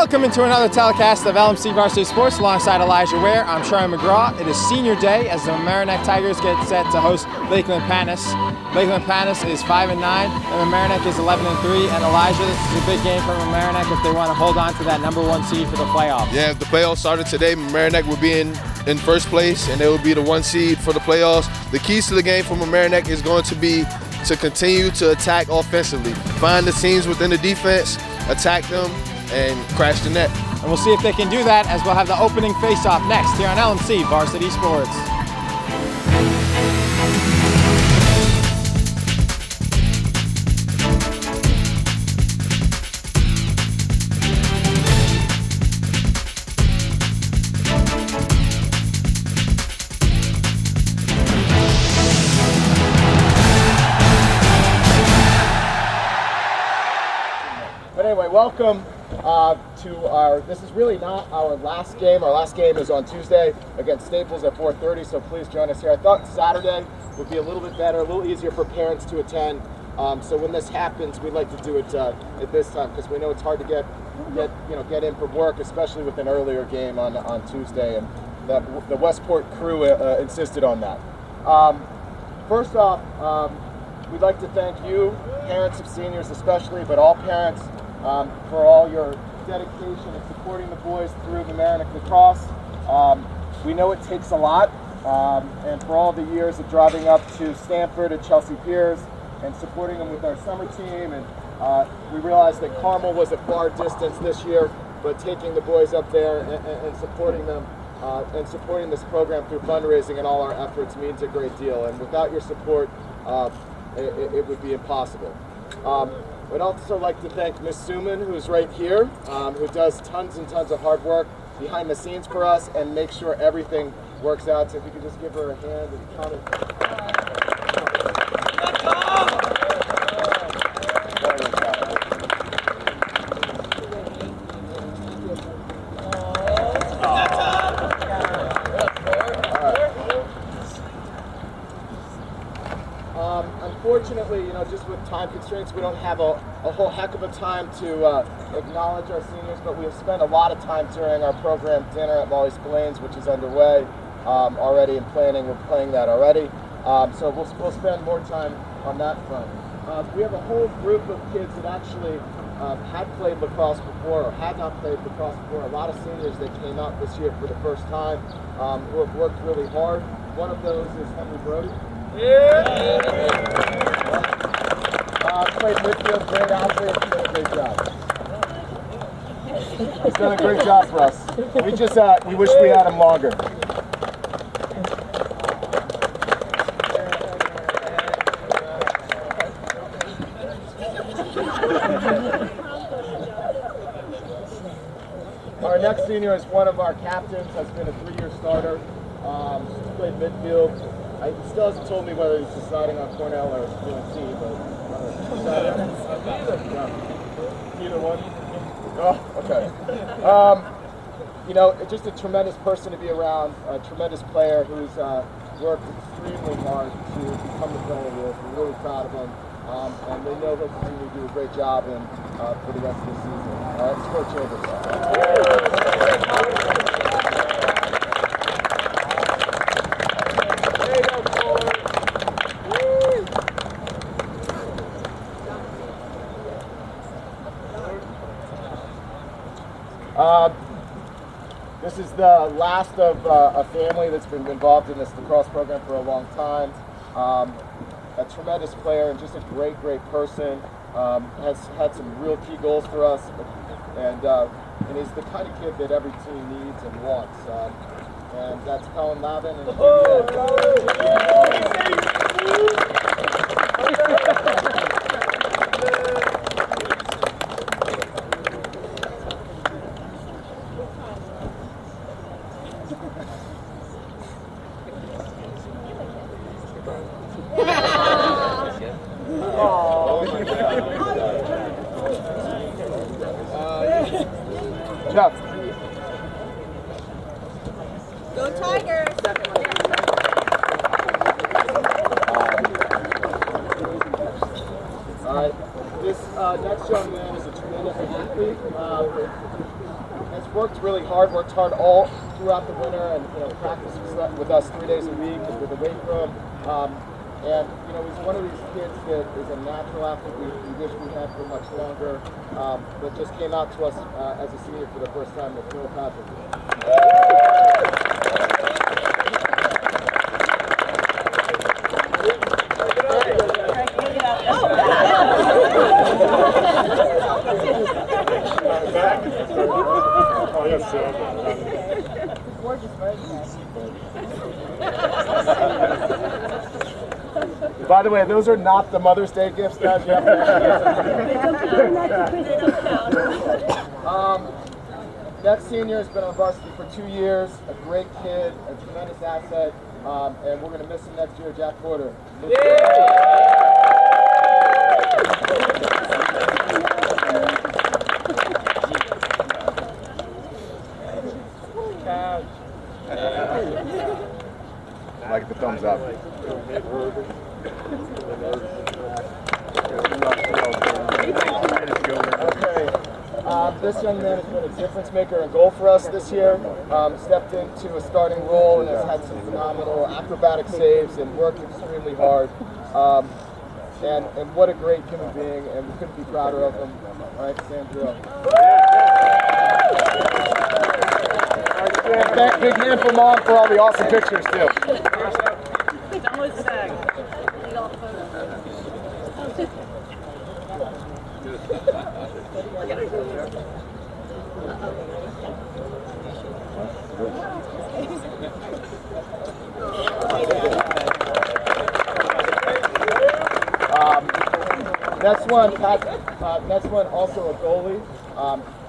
Welcome into another telecast of LMC Varsity Sports alongside Ware. I'm McGraw. It is senior day as the Mamaroneck Tigers get set to host Lakeland Panas. Lakeland Panas is 5-9, and Mamaroneck is 11-3. And Elijah, this is a big game for Mamaroneck if they want to hold on to that #1 seed for the playoffs. Yeah, if the playoffs started today, Mamaroneck would be in first place, and they would be the 1 seed for the playoffs. The keys to the game for Mamaroneck is going to be to continue to attack offensively, find the teams within the defense, attack them, and crash the net. And we'll see if they can do that as we'll have the opening face-off next here on LMC Varsity Sports. But anyway, welcome to this is really not our last game. Our last game is on Tuesday against Staples at 4:30, so please join us here. I thought Saturday would be a little bit better, a little easier for parents to attend. So when this happens, we'd like to do it at this time because we know it's hard to get in from work, especially with an earlier game on Tuesday, and the Westport crew insisted on that. First off, we'd like to thank you, parents of seniors especially, but all parents, for all your dedication and supporting the boys through the Mamaroneck Lacrosse. We know it takes a lot, and for all the years of driving up to Stamford and Chelsea Piers and supporting them with our summer team, and we realized that Carmel was a far distance this year, but taking the boys up there and supporting them and supporting this program through fundraising and all our efforts means a great deal, and without your support, it would be impossible. I'd also like to thank Miss Suman, who's right here, who does tons and tons of hard work behind the scenes for us and make sure everything works out. So if you could just give her a hand and count it. Unfortunately, just with time constraints, we don't have a whole heck of a time to acknowledge our seniors, but we have spent a lot of time during our program dinner at Molly Spillane's, which is underway already and planning. We're playing that already. So we'll spend more time on that front. We have a whole group of kids that actually had played lacrosse before or had not played lacrosse before. A lot of seniors that came out this year for the first time who have worked really hard. One of those is Henry Brody. Played midfield, great outfit, he's done a great job. He's done a great job for us. We wish we had him longer. Our next senior is one of our captains, has been a 3-year starter, played midfield. He still hasn't told me whether he's deciding on Cornell or UNC, but either one. Oh, okay. Just a tremendous person to be around, a tremendous player who's worked extremely hard to become the player he is. We're really proud of him, and we know he'll continue to do a great job for the rest of the season. It's Coach Chambers. This is the last of a family that's been involved in this lacrosse program for a long time. A tremendous player and just a great person. Has had some real key goals for us, and he's the kind of kid that every team needs and wants. And that's Colin Lavin and Jeff. Go Tigers! This next young man is a tremendous athlete. athlete. Has worked really hard, worked hard all throughout the winter, and practiced with us 3 days a week with the weight room. And he's one of these kids that is a natural athlete we wish we had for much longer, but just came out to us as a senior for the first time with Phil Patrick. By the way, those are not the Mother's Day gifts, guys. You have to that senior has been on varsity for 2 years, a great kid, a tremendous asset, and we're going to miss him next year, Jack Porter. Like the thumbs up. Okay. This young man has been a difference maker and goal for us this year. Stepped into a starting role and has had some phenomenal acrobatic saves and worked extremely hard. And what a great human being, and we couldn't be prouder of him. All right, Sandra. Big hand for Mom for all the awesome pictures, too. Next one, also a goalie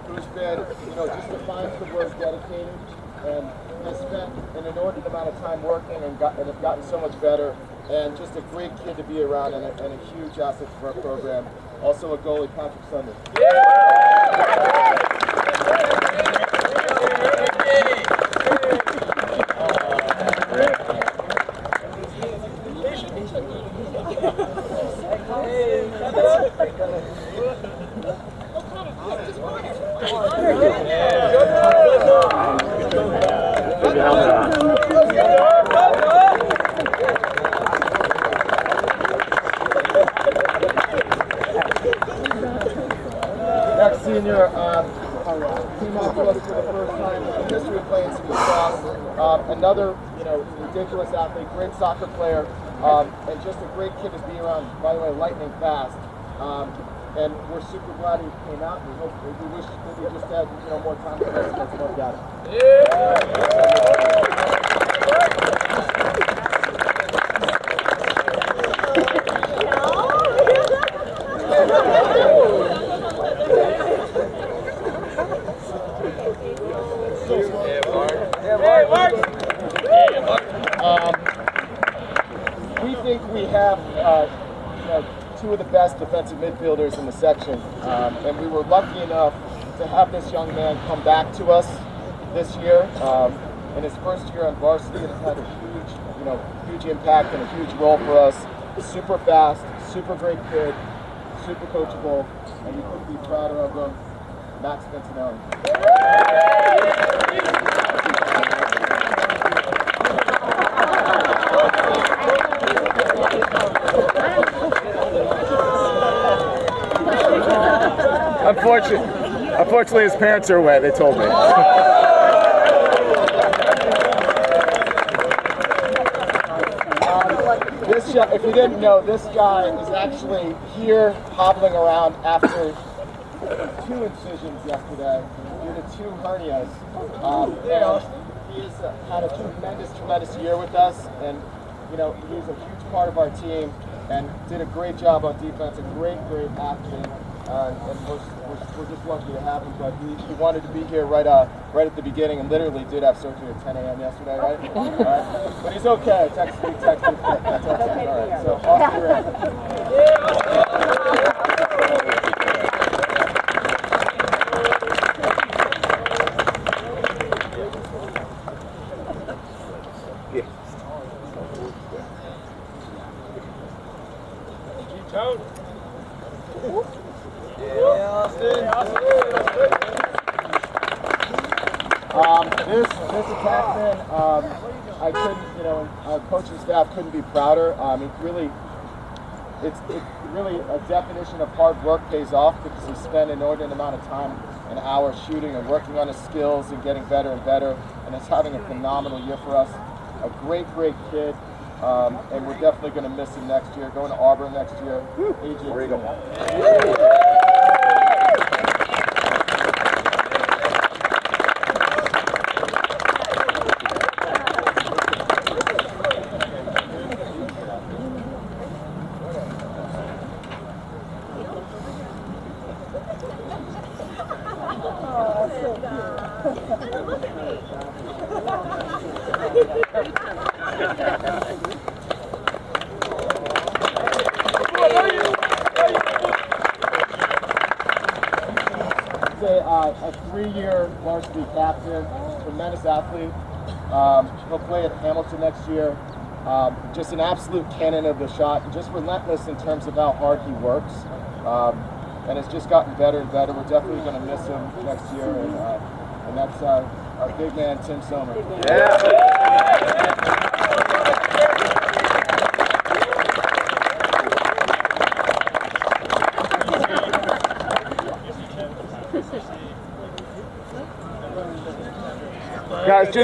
who's been, just defines the word dedicated, and has spent an inordinate amount of time working and have gotten so much better, and just a great kid to be around and a huge asset for our program. Also a goalie, Patrick Sunday. Next senior came out to us for the first time with the history of playing some lacrosse. Another, ridiculous athlete, great soccer player, and just a great kid to be around. By the way, lightning fast. And we're super glad he came out. We wish that we just had more time to get some more data. We think we have two of the best defensive midfielders in the section, and we were lucky enough to have this young man come back to us this year in his first year on varsity, and has had a huge impact and a huge role for us. Super fast, super great kid, super coachable, and we couldn't be prouder of him. Max Vincentone. Unfortunately, his parents are away, they told me. If you didn't know, this guy is actually here hobbling around after 2 incisions yesterday due to 2 hernias. And he's had a tremendous year with us, and he's a huge part of our team and did a great job on defense, a great athlete. And we're just lucky to have him, but he wanted to be here right at the beginning, and literally did have surgery at 10 a.m. yesterday, right? All right? But he's okay. Text me. That's okay. All right, so off to the race. Yeah, Austin. This attackman, I couldn't, our coaching staff couldn't be prouder. It's really a definition of hard work pays off because he spent an inordinate amount of time, an hour shooting and working on his skills and getting better and better. And it's having a phenomenal year for us. A great kid. And we're definitely going to miss him next year. Going to Auburn next year. Where you going? A 3-year varsity captain, tremendous athlete. He'll play at Hamilton next year. Just an absolute cannon of the shot, just relentless in terms of how hard he works. And it's just gotten better and better. We're definitely going to miss him next year, and that's our big man, Tim Sommer. Guys,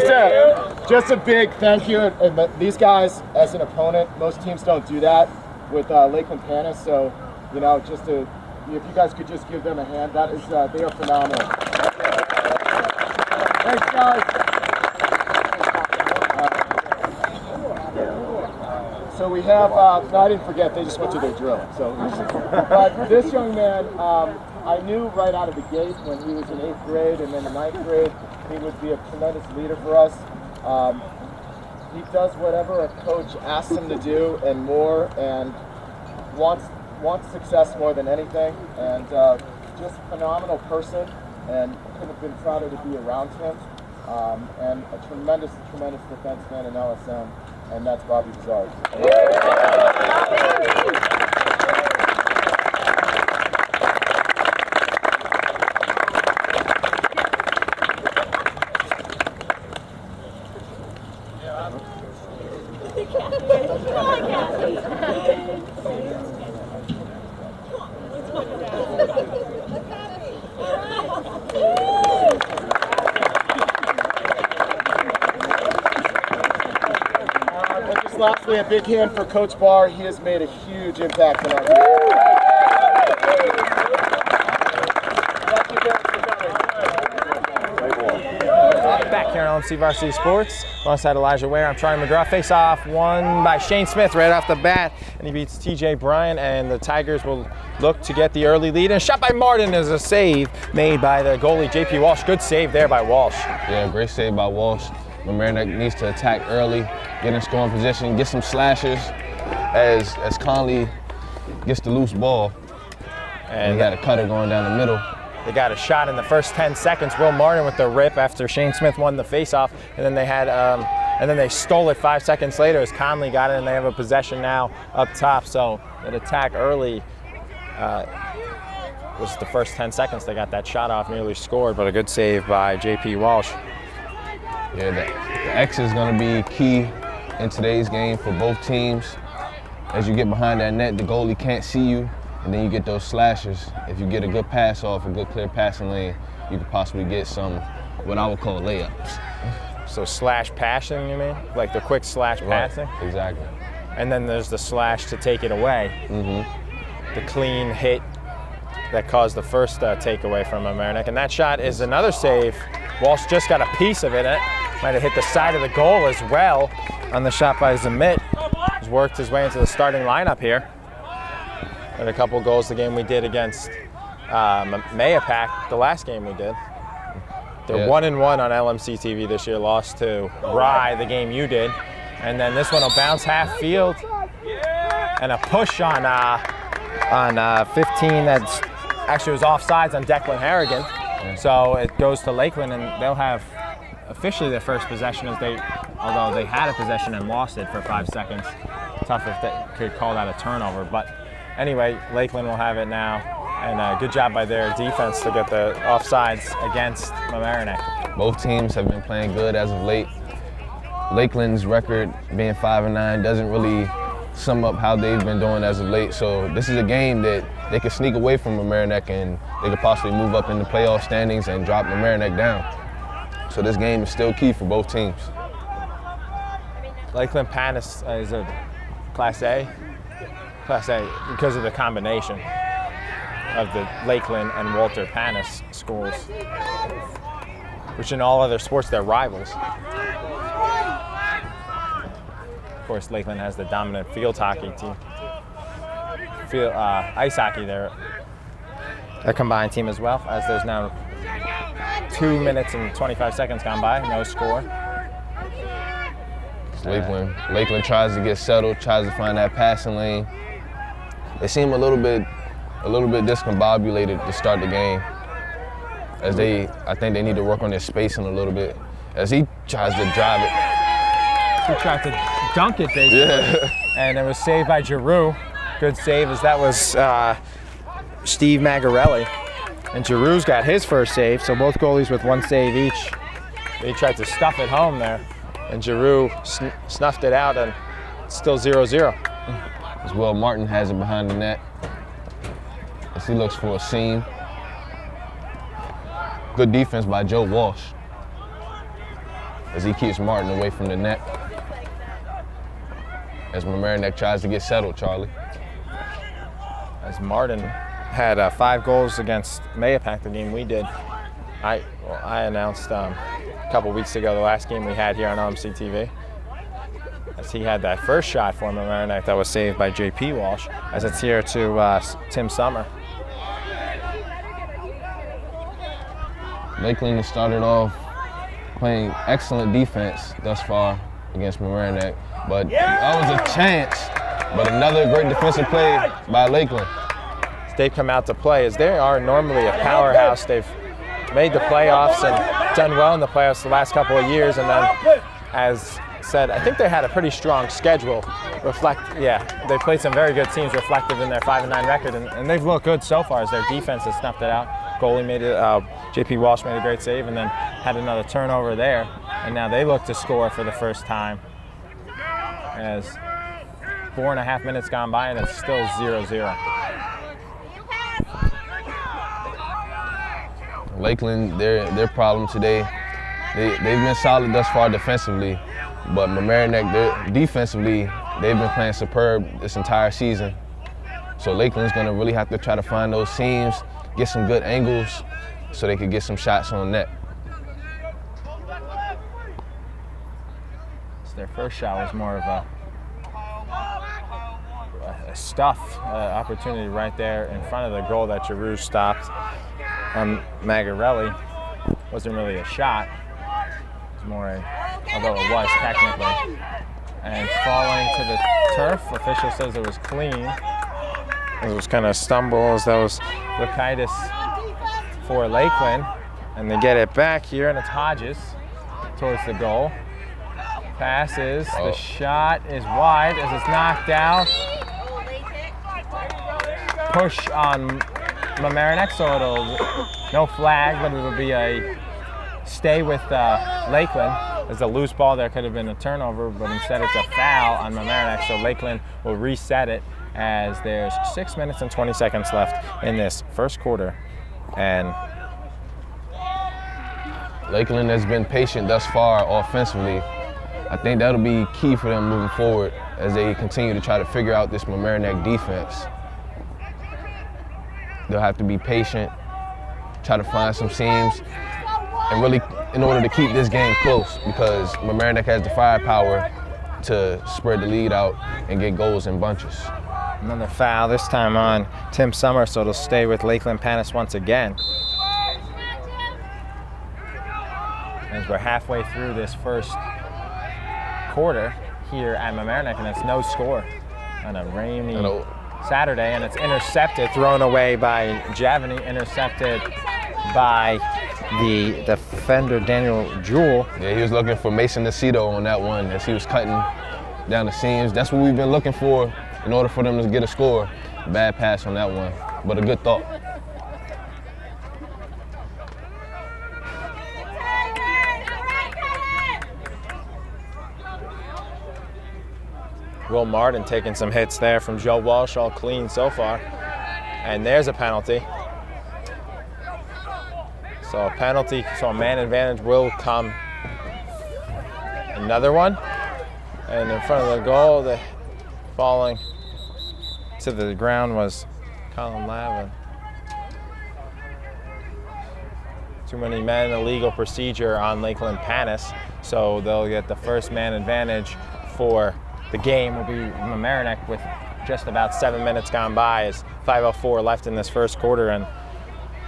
just a big thank you. And these guys, as an opponent, most teams don't do that with Lakeland Panas. So, if you guys could just give them a hand, that is, they are phenomenal. Thanks, guys. So we have, no, I didn't forget, they just went to their drill. So, but this young man, I knew right out of the gate when he was in 8th grade and then in 9th grade, he would be a tremendous leader for us. He does whatever a coach asks him to do and more, and wants success more than anything, and just a phenomenal person, and couldn't have been prouder to be around him, and a tremendous defenseman in LSM, and that's Bobby Bizarre. Lastly, a big hand for Coach Barr. He has made a huge impact in our game. Back here on LMC Varsity Sports, alongside Elijah Ware. I'm Charlie McGraw. Face off won by Shane Smith right off the bat, and he beats TJ Bryan, and the Tigers will look to get the early lead. And a shot by Martin is a save made by the goalie, JP Walsh. Good save there by Walsh. Yeah, great save by Walsh. Mamaroneck needs to attack early, get in scoring position, get some slashes as Conley gets the loose ball. And he got a cutter going down the middle. They got a shot in the first 10 seconds. Will Martin with the rip after Shane Smith won the faceoff, and then they had, and then they stole it 5 seconds later as Conley got it, and they have a possession now up top. So that attack early was the first 10 seconds. They got that shot off, nearly scored, but a good save by JP Walsh. Yeah, the X is going to be key in today's game for both teams. As you get behind that net, the goalie can't see you, and then you get those slashes. If you get a good pass off, a good clear passing lane, you could possibly get some, what I would call layups. So slash passing, you mean? Like the quick slash passing? Right, exactly. And then there's the slash to take it away. Mm-hmm. The clean hit that caused the first takeaway from Mamaroneck. And that shot is another save. Walsh just got a piece of it. It might have hit the side of the goal as well on the shot by Zamit. He's worked his way into the starting lineup here. And a couple goals the game we did against Mayapack, the last game we did. They're 1-1 on LMC-TV this year, lost to Rye, the game you did. And then this one will bounce half field. And a push on 15 that's actually was offsides on Declan Harrigan. So it goes to Lakeland, and they'll have officially their first possession, although they had a possession and lost it for 5 seconds. Tough if they could call that a turnover. But anyway, Lakeland will have it now. And good job by their defense to get the offsides against Mamaroneck. Both teams have been playing good as of late. Lakeland's record being 5-9 doesn't really sum up how they've been doing as of late. So this is a game that they could sneak away from Mamaroneck and they could possibly move up in the playoff standings and drop Mamaroneck down. So this game is still key for both teams. Lakeland Panas is a Class A because of the combination of the Lakeland and Walter Panas schools, which in all other sports they're rivals. Of course, Lakeland has the dominant field hockey team. Ice hockey, their combined team as well, as there's now 2 minutes and 25 seconds gone by, no score. Lakeland tries to get settled, tries to find that passing lane. They seem a little bit discombobulated to start the game, as I think they need to work on their spacing a little bit, as he tries to drive it. He tried to dunk it, basically. Yeah. And it was saved by Jahreal. Good save, as that was Steve Magarelli. And Jahreal's got his first save, so both goalies with one save each. They tried to stuff it home there, and Jahreal snuffed it out, and it's still 0-0. As well, Martin has it behind the net as he looks for a seam. Good defense by Joe Walsh as he keeps Martin away from the net. As Mamaroneck tries to get settled, Charlie. As Martin had 5 goals against Mayapack, the game we did. I announced a couple weeks ago the last game we had here on LMC-TV. As he had that first shot for Mamaroneck that was saved by J.P. Walsh, as it's here to Tim Summer. Lakeland has started off playing excellent defense thus far against Mamaroneck, but that was a chance. But another great defensive play by Lakeland. They've come out to play, as they are normally a powerhouse. They've made the playoffs and done well in the playoffs the last couple of years, and then, as said, I think they had a pretty strong schedule. They played some very good teams reflected in their 5-9 record, and they've looked good so far as their defense has snuffed it out. Goalie made it, J.P. Walsh made a great save and then had another turnover there, and now they look to score for the first time as 4.5 minutes gone by and it's still 0-0. Lakeland, their problem today, they've been solid thus far defensively, but Mamaroneck, defensively, they've been playing superb this entire season. So Lakeland's gonna really have to try to find those seams, get some good angles so they could get some shots on net. So their first shot was more of a stuff opportunity right there in front of the goal that Jahreal stopped. Magarelli wasn't really a shot. It was more although it was technically. And falling to the turf, official says it was clean. It was kind of stumbles. That was Lakaitis for Lakeland. And they get it back here, and it's Hodges towards the goal. Passes, the shot is wide as it's knocked out. Push on Mamaroneck, so no flag, but it'll be a stay with Lakeland. As a loose ball, there could have been a turnover, but instead it's a foul on Mamaroneck, so Lakeland will reset it as there's 6 minutes and 20 seconds left in this first quarter. And Lakeland has been patient thus far offensively. I think that'll be key for them moving forward as they continue to try to figure out this Mamaroneck defense. They'll have to be patient, try to find some seams, and really, in order to keep this game close, because Mamaroneck has the firepower to spread the lead out and get goals in bunches. Another foul, this time on Tim Summer, so it'll stay with Lakeland Panas once again. As we're halfway through this first quarter here at Mamaroneck, and it's no score on a rainy Saturday, and it's intercepted, thrown away by Javany, intercepted by the defender Daniel Jewell. Yeah, he was looking for Mason Nacito on that one as he was cutting down the seams. That's what we've been looking for in order for them to get a score. Bad pass on that one, but a good thought. Will Martin taking some hits there from Joe Walsh, all clean so far. And there's a penalty. So a penalty, so a man advantage will come. Another one. And in front of the goal, the falling to the ground was Colin Lavin. Too many men, illegal procedure on Lakeland Panas, so they'll get the first man advantage for the game. Will be Mamaroneck with just about 7 minutes gone by. As 5:04 left in this first quarter, and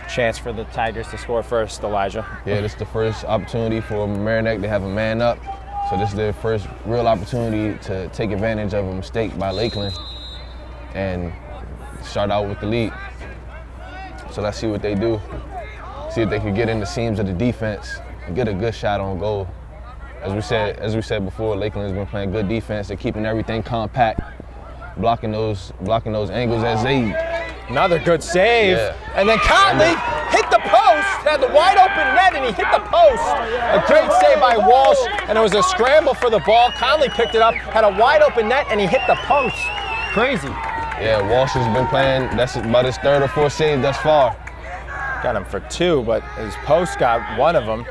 chance for the Tigers to score first, Elijah. Yeah, this is the first opportunity for Mamaroneck to have a man up. So this is their first real opportunity to take advantage of a mistake by Lakeland and start out with the lead. So let's see what they do. See if they can get in the seams of the defense and get a good shot on goal. As we said before, Lakeland's been playing good defense. They're keeping everything compact, blocking those angles as they. Another good save. Yeah. And then Conley hit the post, had the wide open net, and he hit the post. A great save by Walsh, and it was a scramble for the ball. Conley picked it up, had a wide open net, and he hit the post. Crazy. Yeah, Walsh has been playing, that's about his 3rd or 4th save thus far. Got him for 2, but his post got one of them.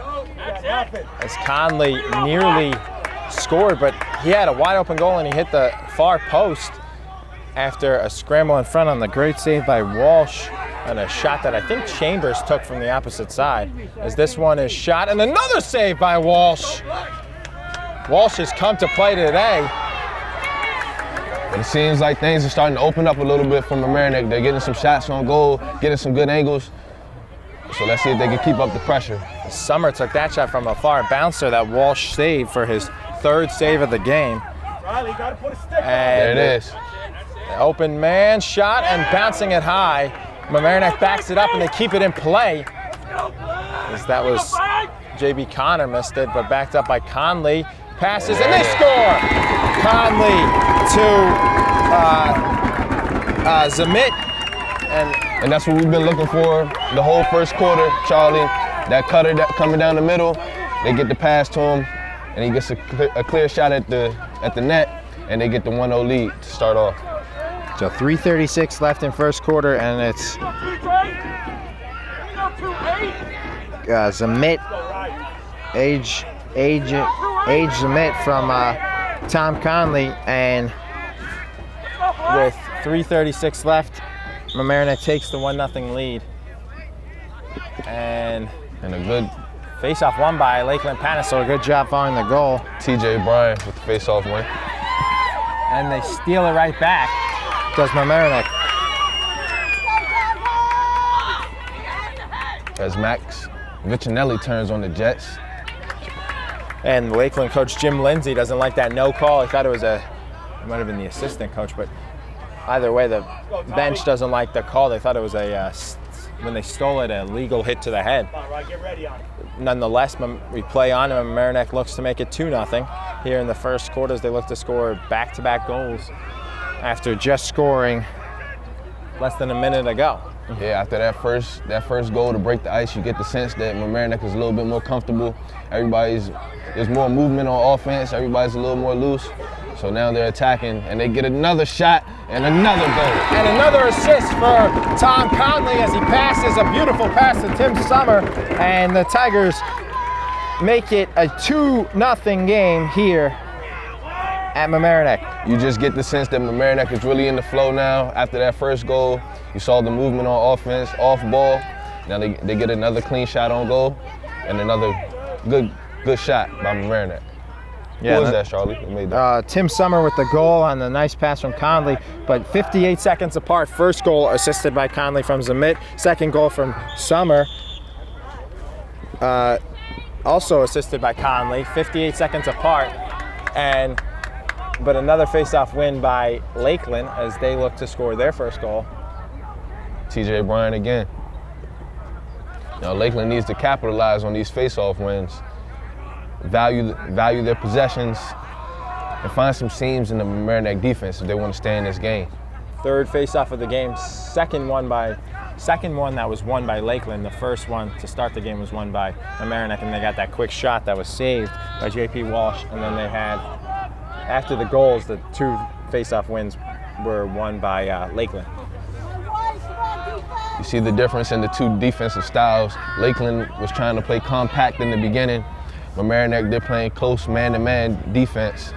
As Conley nearly scored, but he had a wide open goal and he hit the far post after a scramble in front on the great save by Walsh and a shot that I think Chambers took from the opposite side. As this one is shot, and another save by Walsh. Walsh has come to play today. But it seems like things are starting to open up a little bit from Mamaroneck. They're getting some shots on goal, getting some good angles. So let's see if they can keep up the pressure. Summer took that shot from a far bouncer that Walsh saved for his 3rd save of the game. There it is. Open man shot and bouncing it high. Mamaroneck backs it up and they keep it in play. As that was J.B. Connor missed it, but backed up by Conley. Passes and they score! Conley to Zamit. And that's what we've been looking for the whole first quarter, Charlie. That cutter coming down the middle, they get the pass to him, and he gets a clear shot at the net, and they get the 1-0 lead to start off. So 3:36 left in first quarter, and it's Zamit, age Zamit from Tom Conley, and with 3:36 left, Mamaroneck takes the 1-0 lead. And a good face-off won by Lakeland Panas, so a good job following the goal. TJ Bryan with the face-off win. And they steal it right back, does Mamaroneck. As Max Vicinelli turns on the Jets. And Lakeland coach Jim Lindsay doesn't like that no call. He thought it might have been the assistant coach, but either way, the bench doesn't like the call. They thought it was when they stole it, a legal hit to the head. Nonetheless, we play on, and Mamaroneck looks to make it 2-0. Here in the first quarters, they look to score back-to-back goals after just scoring less than a minute ago. Yeah, after that first goal to break the ice, you get the sense that Mamaroneck is a little bit more comfortable. There's more movement on offense. Everybody's a little more loose. So now they're attacking, and they get another shot and another goal. And another assist for Tom Conley as he passes a beautiful pass to Tim Summer, and the Tigers make it a 2-0 game here at Mamaroneck. You just get the sense that Mamaroneck is really in the flow now. After that first goal, you saw the movement on offense, off ball. Now they get another clean shot on goal and another good shot by Mamaroneck. Yeah, who was that, Charlie? Who made that? Tim Summer with the goal on the nice pass from Conley, but 58 seconds apart. First goal assisted by Conley from Zamit. Second goal from Summer, also assisted by Conley. 58 seconds apart, but another face-off win by Lakeland as they look to score their first goal. TJ Bryan again. Now Lakeland needs to capitalize on these face-off wins. Value their possessions and find some seams in the Mamaroneck defense if they want to stay in this game. Third face-off of the game, second one that was won by Lakeland. The first one to start the game was won by Mamaroneck, and they got that quick shot that was saved by J.P. Walsh. And then they had, after the goals, the two face-off wins were won by Lakeland. You see the difference in the two defensive styles. Lakeland was trying to play compact in the beginning. Mamaroneck, they're playing close man-to-man defense.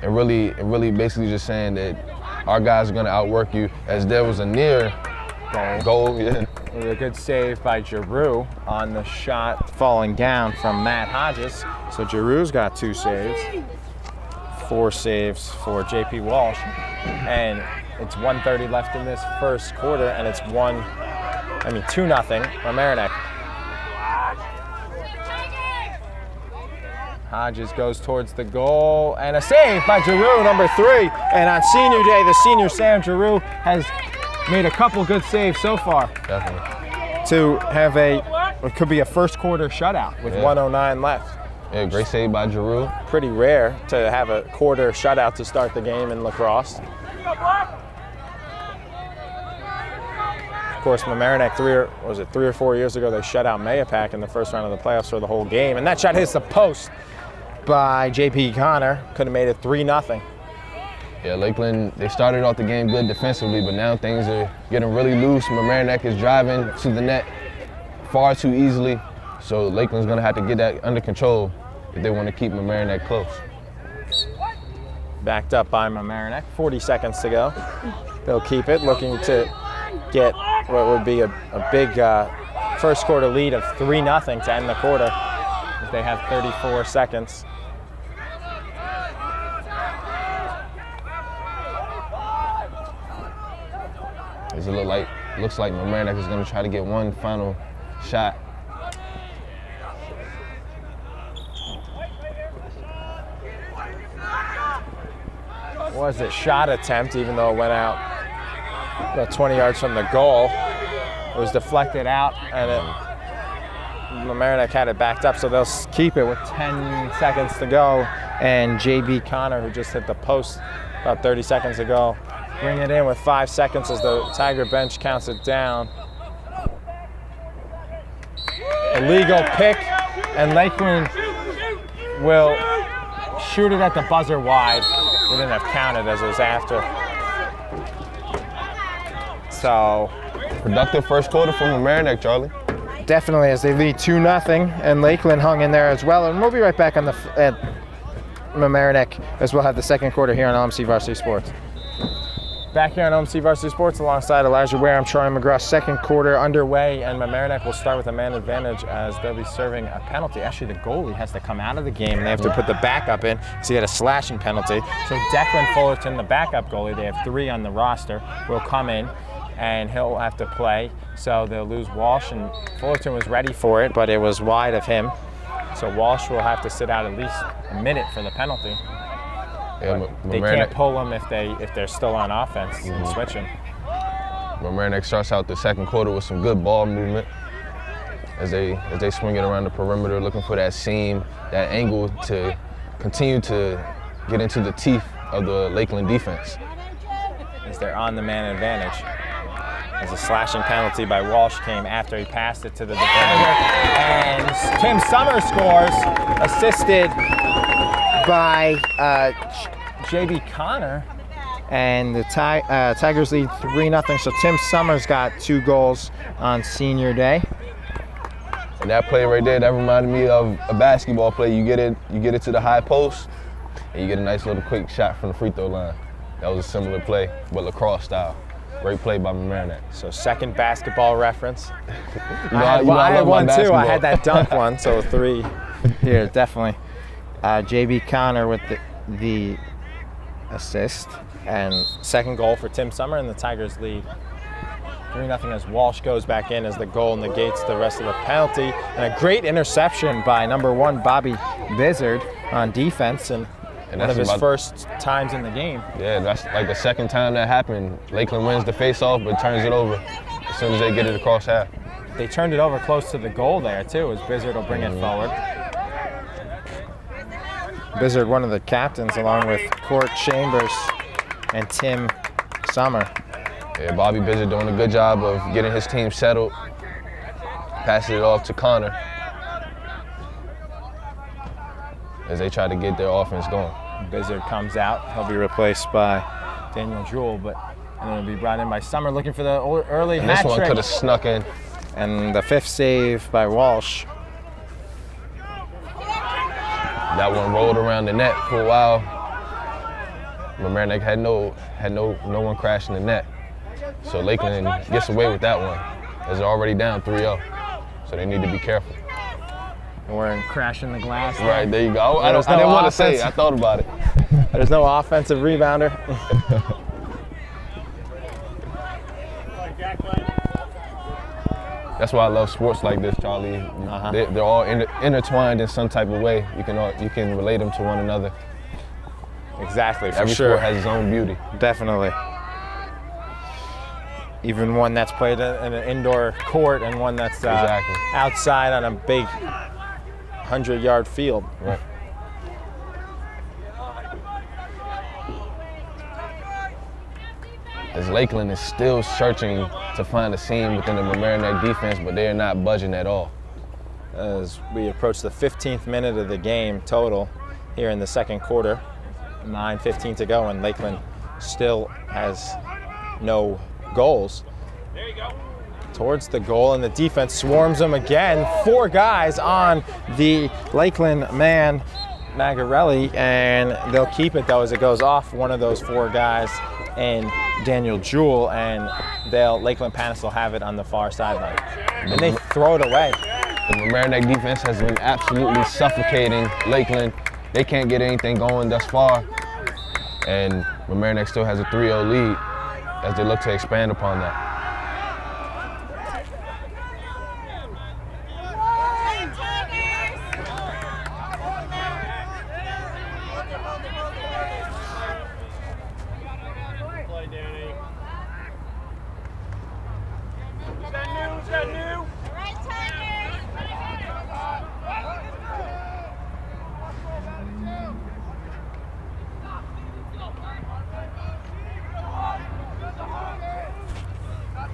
And really basically just saying that our guys are gonna outwork you, as there was a near goal. Yeah. It was a good save by Jahreal on the shot falling down from Matt Hodges. So Jahreal's got 2 saves, 4 saves for JP Walsh. And it's 1:30 left in this first quarter, and it's 2-0 Mamaroneck. Hodges goes towards the goal, and a save by Jahreal, number 3. And on senior day, the senior Sam Jahreal has made a couple good saves so far. Definitely. To have it could be a first quarter shutout with 1:09 left. Yeah, great save by Jahreal. Pretty rare to have a quarter shutout to start the game in lacrosse. Of course, Mamaroneck 3 or 4 years ago, they shut out Mayapack in the first round of the playoffs for the whole game, and that shot hits the post by JP Connor. Could have made it 3-0. Yeah, Lakeland, they started off the game good defensively, but now things are getting really loose. Mamaroneck is driving to the net far too easily, so Lakeland's gonna have to get that under control if they want to keep Mamaroneck close. Backed up by Mamaroneck, 40 seconds to go. They'll keep it, looking to get what would be a big first quarter lead of 3-0 to end the quarter if they have 34 seconds. Looks like Mamaroneck is going to try to get one final shot. Was a shot attempt, even though it went out about 20 yards from the goal. It was deflected out, and Mamaroneck had it backed up, so they'll keep it with 10 seconds to go. And JB Connor, who just hit the post about 30 seconds ago, bring it in with 5 seconds as the Tiger bench counts it down. Illegal pick, and Lakeland will shoot it at the buzzer wide. We didn't have counted as it was after. So, productive first quarter from Mamaroneck, Charlie. Definitely, as they lead 2-0, and Lakeland hung in there as well. And we'll be right back on at Mamaroneck as we'll have the second quarter here on LMC Varsity Sports. Back here on LMC Varsity Sports alongside Elijah Ware, I'm Troy McGraw. Second quarter underway, and Mamaroneck will start with a man advantage as they'll be serving a penalty. Actually, the goalie has to come out of the game, and they have to put the backup in because he had a slashing penalty. So Declan Fullerton, the backup goalie, they have 3 on the roster, will come in, and he'll have to play. So they'll lose Walsh, and Fullerton was ready for it, but it was wide of him. So Walsh will have to sit out at least a minute for the penalty. Yeah, they can't pull them if they're still on offense and switch them. Mamaroneck starts out the second quarter with some good ball movement as they swing it around the perimeter, looking for that seam, that angle to continue to get into the teeth of the Lakeland defense. As they're on the man advantage. As a slashing penalty by Walsh came after he passed it to the defender. And Tim Summers scores, assisted by JB Connor, and the Tigers lead 3-0. So Tim Summers got 2 goals on senior day. And that play right there, that reminded me of a basketball play. You get it to the high post, and you get a nice little quick shot from the free throw line. That was a similar play, but lacrosse style. Great play by Mamaroneck. So second basketball reference. I had one too. I had that dunk one, so 3 here, definitely. JB Connor with the assist, and second goal for Tim Summer, and the Tigers lead 3-0 as Walsh goes back in as the goal negates the rest of the penalty. And a great interception by number 1 Bobby Bizzard on defense, and one of his first times in the game. Yeah, that's like the second time that happened. Lakeland wins the face-off, but turns it over as soon as they get it across half. They turned it over close to the goal there too, as Bizzard will bring it forward. Bizzard, one of the captains, along with Court Chambers and Tim Summer. Yeah, Bobby Bizzard doing a good job of getting his team settled, passing it off to Connor as they try to get their offense going. Bizzard comes out. He'll be replaced by Daniel Jewell, but and it'll be brought in by Summer looking for the early And hat this one trick. could have snuck in. And the 5th save by Walsh. That one rolled around the net for a while. Mamaroneck had no one crashing the net. So Lakeland gets away with that one, as they're already down 3-0. So they need to be careful. Or crashing the glass. Right, there you go. I There's didn't no want to say it. offense. I thought about it. There's no offensive rebounder. That's why I love sports like this, Charlie. They're all intertwined in some type of way. You can relate them to one another. Exactly, for Every sure. sport has its own beauty. Definitely. Even one that's played in an indoor court and one that's Exactly. outside on a big 100-yard field. Right. As Lakeland is still searching to find a seam within the Mamaroneck defense, but they are not budging at all. As we approach the 15th minute of the game total here in the second quarter, 9:15 to go, and Lakeland still has no goals. There you go. Towards the goal, and the defense swarms them again. 4 guys on the Lakeland man, Magarelli, and they'll keep it though as it goes off one of those 4 guys and Daniel Jewell, and Lakeland Panas will have it on the far sideline. And they throw it away. The Mamaroneck defense has been absolutely suffocating Lakeland. They can't get anything going thus far. And Mamaroneck still has a 3-0 lead as they look to expand upon that.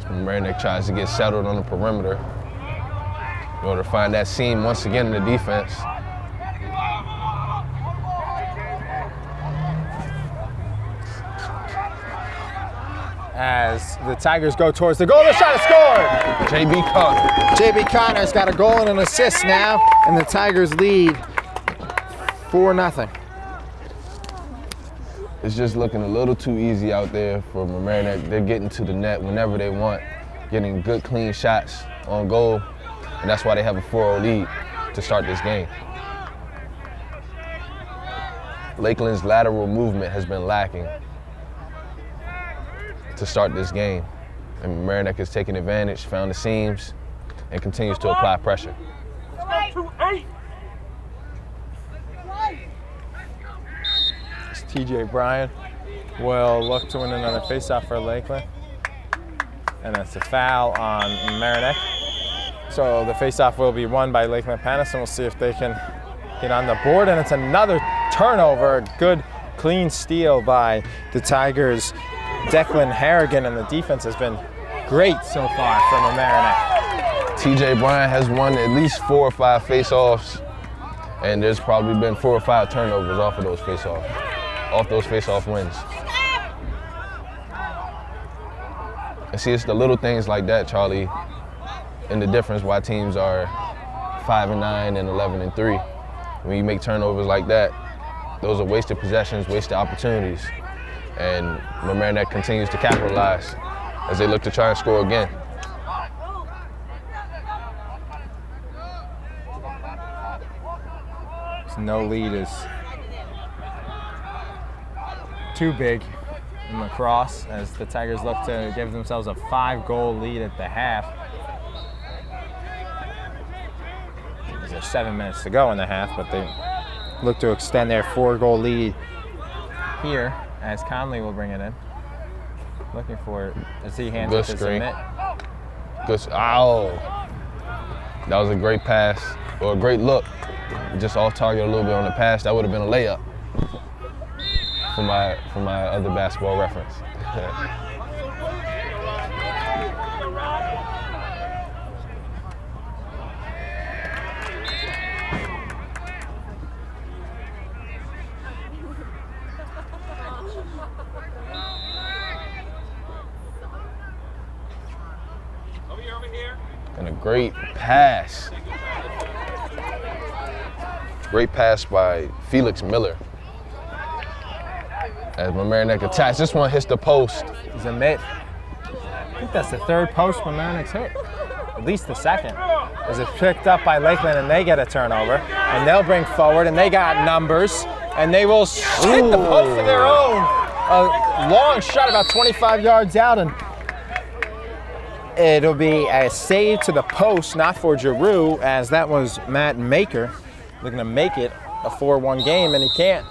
Mamaroneck tries to get settled on the perimeter in order to find that seam once again in the defense. As the Tigers go towards the goal, the shot is scored! J.B. Connor. J.B. Connor's got a goal and an assist now, and the Tigers lead 4-0. It's just looking a little too easy out there for Mamaroneck. They're getting to the net whenever they want, getting good, clean shots on goal, and that's why they have a 4-0 lead to start this game. Lakeland's lateral movement has been lacking to start this game, and Mamaroneck has taken advantage, found the seams, and continues to apply pressure. TJ Bryan will look to win another faceoff for Lakeland. And that's a foul on Mamaroneck. So the faceoff will be won by Lakeland Panas, and we'll see if they can get on the board. And it's another turnover, a good clean steal by the Tigers' Declan Harrigan, and the defense has been great so far from Mamaroneck. TJ Bryan has won at least 4 or 5 faceoffs, and there's probably been 4 or 5 turnovers off of those faceoff wins. And see, it's the little things like that, Charlie, and the difference why teams are 5-9 and 11-3. When you make turnovers like that, those are wasted possessions, wasted opportunities. And Mamaroneck continues to capitalize as they look to try and score again. So no lead is too big in Lacrosse as the Tigers look to give themselves a 5-goal lead at the half. There's 7 minutes to go in the half, but they look to extend their 4-goal lead here as Conley will bring it in. Looking for it as he hands it to Submit. Good. Ow. That was a great pass, or a great look. Just off target a little bit on the pass. That would have been a layup for my other basketball reference. a great pass. Great pass by Felix Miller. As Mamaroneck attacks, this one hits the post. Zamit. I think that's the third post Mamaroneck's hit. At least the second. As it's picked up by Lakeland and they get a turnover. And they'll bring forward and they got numbers. And they will hit the post of their own. A long shot about 25 yards out, and it'll be a save to the post, not for Jahreal, as that was Matt Maker looking to make it a 4-1 game, and he can't.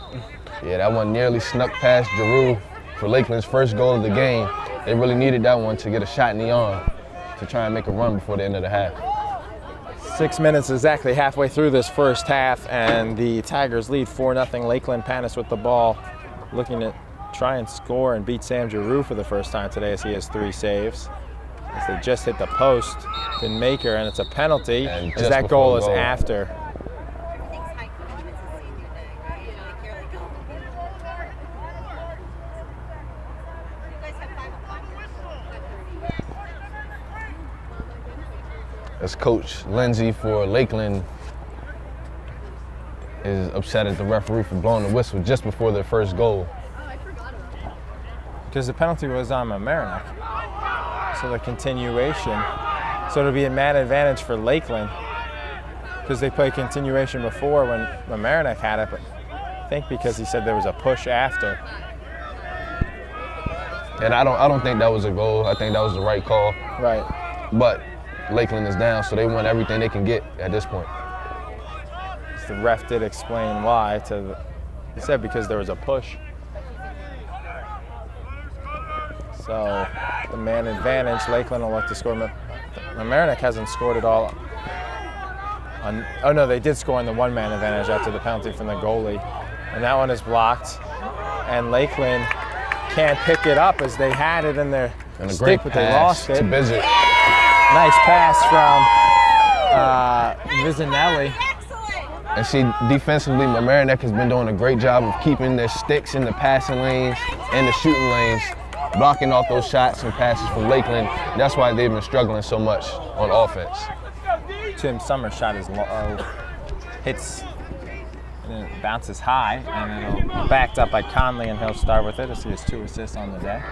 Yeah, that one nearly snuck past Jahreal for Lakeland's first goal of the game. They really needed that one to get a shot in the arm to try and make a run before the end of the half. 6 minutes exactly halfway through this first half, and the Tigers lead 4-0. Lakeland Panas with the ball, looking to try and score and beat Sam Jahreal for the first time today, as he has 3 saves. As they just hit the post to Maker, and it's a penalty, as that goal is after. As Coach Lindsay for Lakeland is upset at the referee for blowing the whistle just before their first goal. Because the penalty was on Mamaroneck. So the continuation. So it'll be a man advantage for Lakeland, because they played continuation before when Mamaroneck had it, but I think because he said there was a push after. And I don't think that was a goal. I think that was the right call. Right. But Lakeland is down, so they want everything they can get at this point. The ref did explain why. He said because there was a push. So the man advantage, Lakeland will look to score. Mamaroneck hasn't scored at all. Oh no, they did score in the 1-man advantage after the penalty from the goalie. And that one is blocked. And Lakeland can't pick it up, as they had it in their stick, but they lost it. Nice pass from Vizinelli. And see, defensively, Mamaroneck has been doing a great job of keeping their sticks in the passing lanes and the shooting lanes, blocking off those shots and passes from Lakeland. That's why they've been struggling so much on offense. Tim Summers' shot is low, hits, and it bounces high, and it'll backed up by Conley, and he'll start with it as he has 2 assists on the day.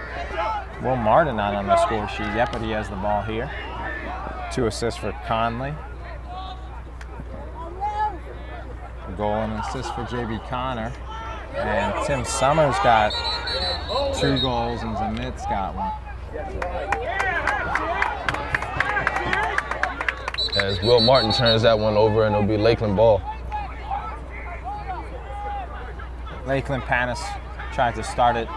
Will Martin not on the score sheet yet, but he has the ball here. 2 assists for Conley. A goal and an assist for J.B. Connor. And Tim Summers got 2 goals, and Zamit's got 1. As Will Martin turns that one over, and it'll be Lakeland ball. Lakeland Panas tried to start it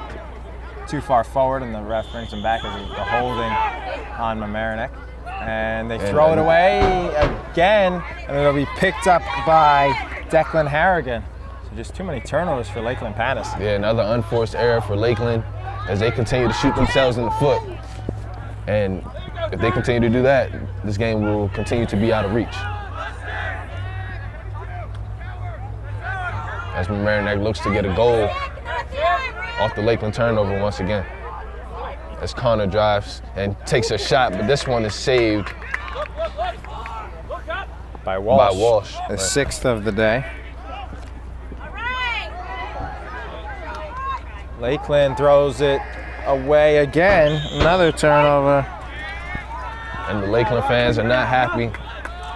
too far forward, and the ref brings him back as the holding on Mamaroneck. And they throw it away again, and it'll be picked up by Declan Harrigan. So just too many turnovers for Lakeland Panas. Yeah, another unforced error for Lakeland as they continue to shoot themselves in the foot. And if they continue to do that, this game will continue to be out of reach. As Mamaroneck looks to get a goal off the Lakeland turnover once again. As Connor drives and takes a shot, but this one is saved by Walsh. The 6th of the day. Lakeland throws it away again. Another turnover. And the Lakeland fans are not happy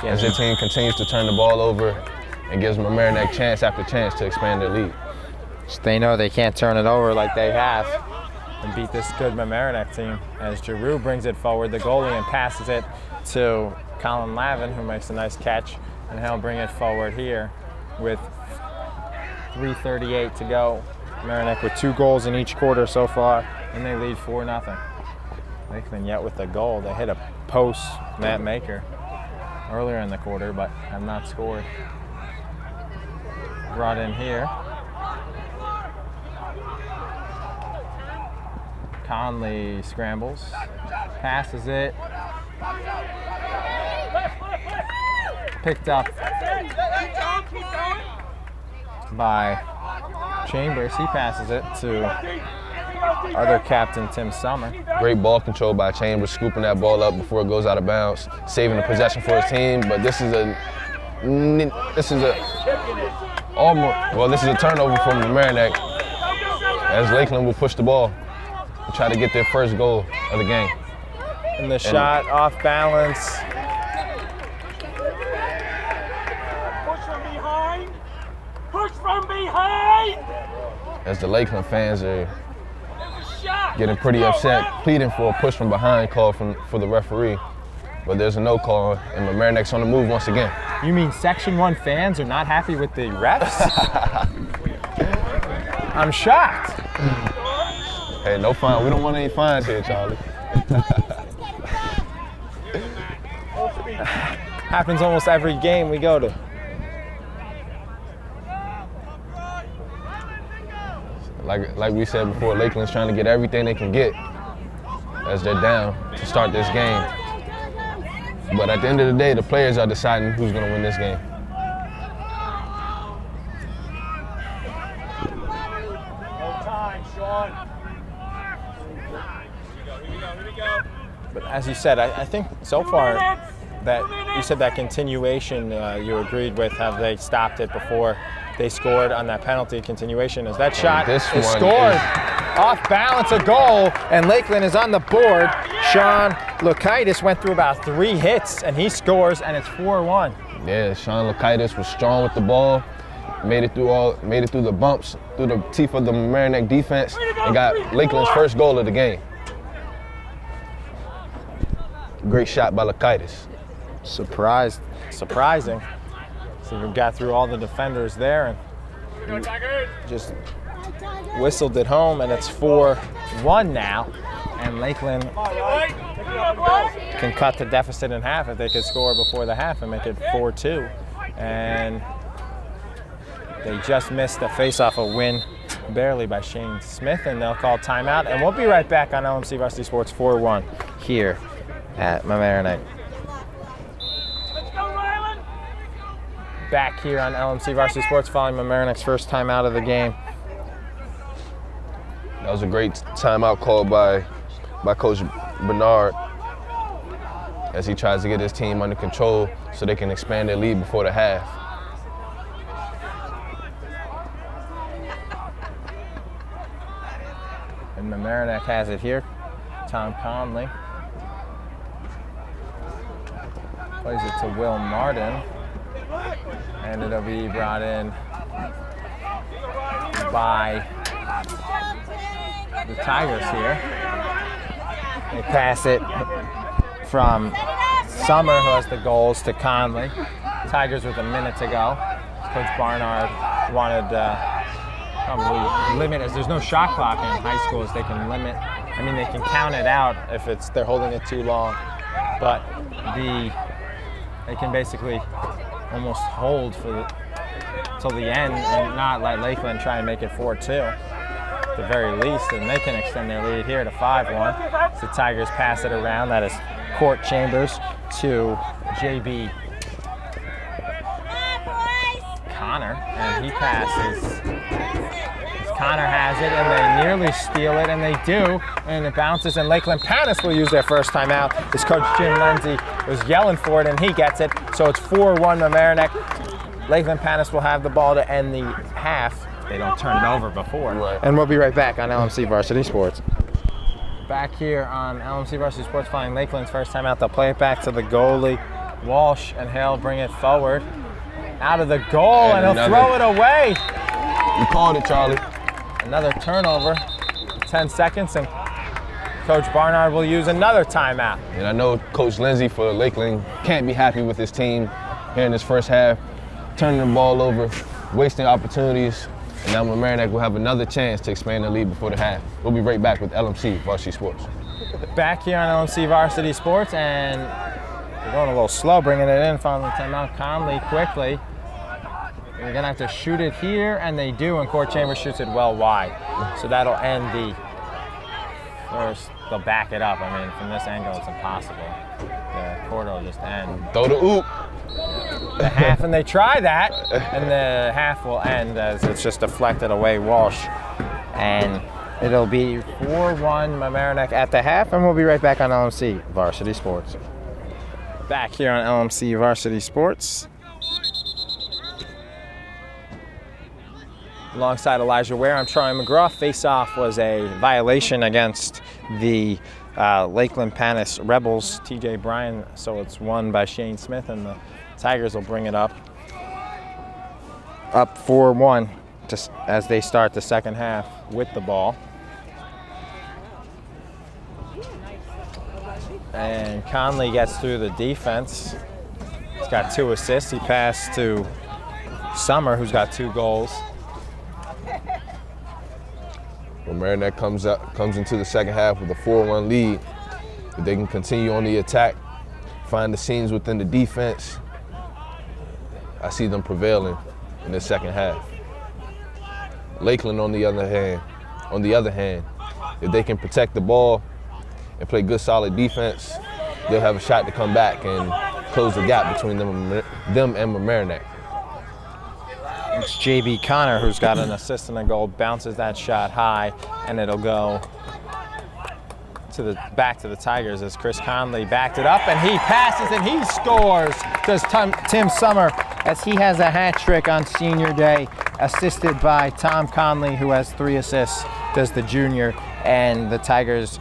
as their team continues to turn the ball over and gives Mamaroneck chance after chance to expand their lead. They know they can't turn it over like they have and beat this good Mamaroneck team. As Jahreal brings it forward, the goalie, and passes it to Colin Lavin, who makes a nice catch, and he'll bring it forward here with 3:38 to go. Mamaroneck with 2 goals in each quarter so far, and they lead 4-0. Lakeland yet with the goal. They hit a post, Matt Maker, earlier in the quarter, but have not scored. Brought in here. Conley scrambles, passes it, picked up by Chambers. He passes it to other captain, Tim Summer. Great ball control by Chambers, scooping that ball up before it goes out of bounds, saving the possession for his team. But this is a turnover from Mamaroneck, as Lakeland will push the ball and try to get their first goal of the game. And the shot off balance. Push from behind! As the Lakeland fans are getting pretty upset, pleading for a push from behind call for the referee. But there's a no call, and Mamaroneck's on the move once again. You mean Section 1 fans are not happy with the refs? I'm shocked. Hey, no fine. We don't want any fines here, Charlie. Happens almost every game we go to. Like we said before, Lakeland's trying to get everything they can get as they're down to start this game. But at the end of the day, the players are deciding who's going to win this game. But as you said, I think so far that you said that continuation you agreed with, how they stopped it before they scored on that penalty continuation. As that shot is scored off balance, a goal, and Lakeland is on the board. Sean Lakaitis went through about 3 hits and he scores, and it's 4-1. Yeah, Sean Lakaitis was strong with the ball, made it through the bumps, through the teeth of the Mamaroneck defense, and got Lakeland's first goal of the game. Great shot by Lakaitis. Surprising. So we got through all the defenders there and just whistled it home, and it's 4-1 now. And Lakeland can cut the deficit in half if they could score before the half and make it 4-2. And they just missed a face-off, a win barely by Shane Smith, and they'll call timeout. And we'll be right back on LMC Varsity Sports 4-1 here at Mamaroneck. Back here on LMC Varsity Sports following Mamaroneck's first timeout of the game. That was a great timeout called by Coach Barnard as he tries to get his team under control so they can expand their lead before the half. And Mamaroneck has it here. Tom Conley plays it to Will Martin. And it'll be brought in by the Tigers here. They pass it from Summer, who has the goals, to Conley. Tigers with a minute to go. Coach Barnard wanted probably limit, as there's no shot clock in high schools, they can limit. I mean, they can count it out if they're holding it too long, but they can basically almost hold till the end and not let Lakeland try and make it 4-2 at the very least, and they can extend their lead here to 5-1. So the Tigers pass it around. That is Court Chambers to JB Connor, and he passes. Connor has it, and they nearly steal it, and they do, and it bounces, and Lakeland Panas will use their first time out. His coach Jim Lindsay was yelling for it, and he gets it, so it's 4-1 Mamaroneck. Lakeland Panas will have the ball to end the half. They don't turn it over before. Right. And we'll be right back on LMC Varsity Sports. Back here on LMC Varsity Sports following Lakeland's first time out. They'll play it back to the goalie. Walsh and Hale bring it forward. Out of the goal, and he'll throw it away. You called it, Charlie. Another turnover, 10 seconds, and Coach Barnard will use another timeout. And I know Coach Lindsay for Lakeland can't be happy with his team here in this first half, turning the ball over, wasting opportunities, and now Mamaroneck will have another chance to expand the lead before the half. We'll be right back with LMC Varsity Sports. Back here on LMC Varsity Sports, and we're going a little slow bringing it in following the timeout. Conley quickly. They're going to have to shoot it here, and they do, and Court Chambers shoots it well wide. So that'll end the first. They'll back it up. I mean, from this angle, it's impossible. The court will just end. Throw the oop. The half, and they try that, and the half will end as it's just deflected away Walsh. And It'll be 4-1 Mamaroneck at the half, and we'll be right back on LMC Varsity Sports. Back here on LMC Varsity Sports. Alongside Elijah Ware, I'm Troy McGraw. Face-off was a violation against the Lakeland Panas Rebels, TJ Bryan, so it's won by Shane Smith, and the Tigers will bring it up 4-1 as they start the second half with the ball. And Conley gets through the defense. He's got 2 assists. He passed to Summer, who's got 2 goals. Mamaroneck comes into the second half with a 4-1 lead. If they can continue on the attack, find the seams within the defense, I see them prevailing in the second half. Lakeland, on the other hand, if they can protect the ball and play good, solid defense, they'll have a shot to come back and close the gap between them and Mamaroneck. It's JB Connor, who's got an assist and a goal, bounces that shot high, and it'll go back to the Tigers as Chris Conley backed it up, and he passes and he scores. Does Tim Summer, as he has a hat trick on senior day, assisted by Tom Conley, who has 3 assists, does the junior, and the Tigers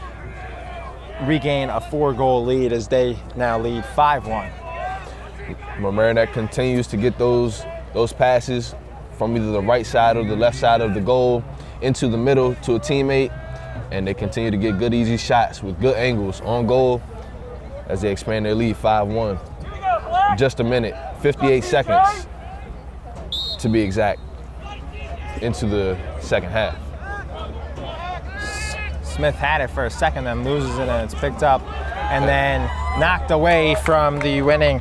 regain a 4-goal lead as they now lead 5-1. Mamaroneck continues to get those passes from either the right side or the left side of the goal into the middle to a teammate, and they continue to get good, easy shots with good angles on goal as they expand their lead 5-1. Just a minute, 58 seconds to be exact, into the second half. Smith had it for a second, then loses it, and it's picked up and then knocked away from the winning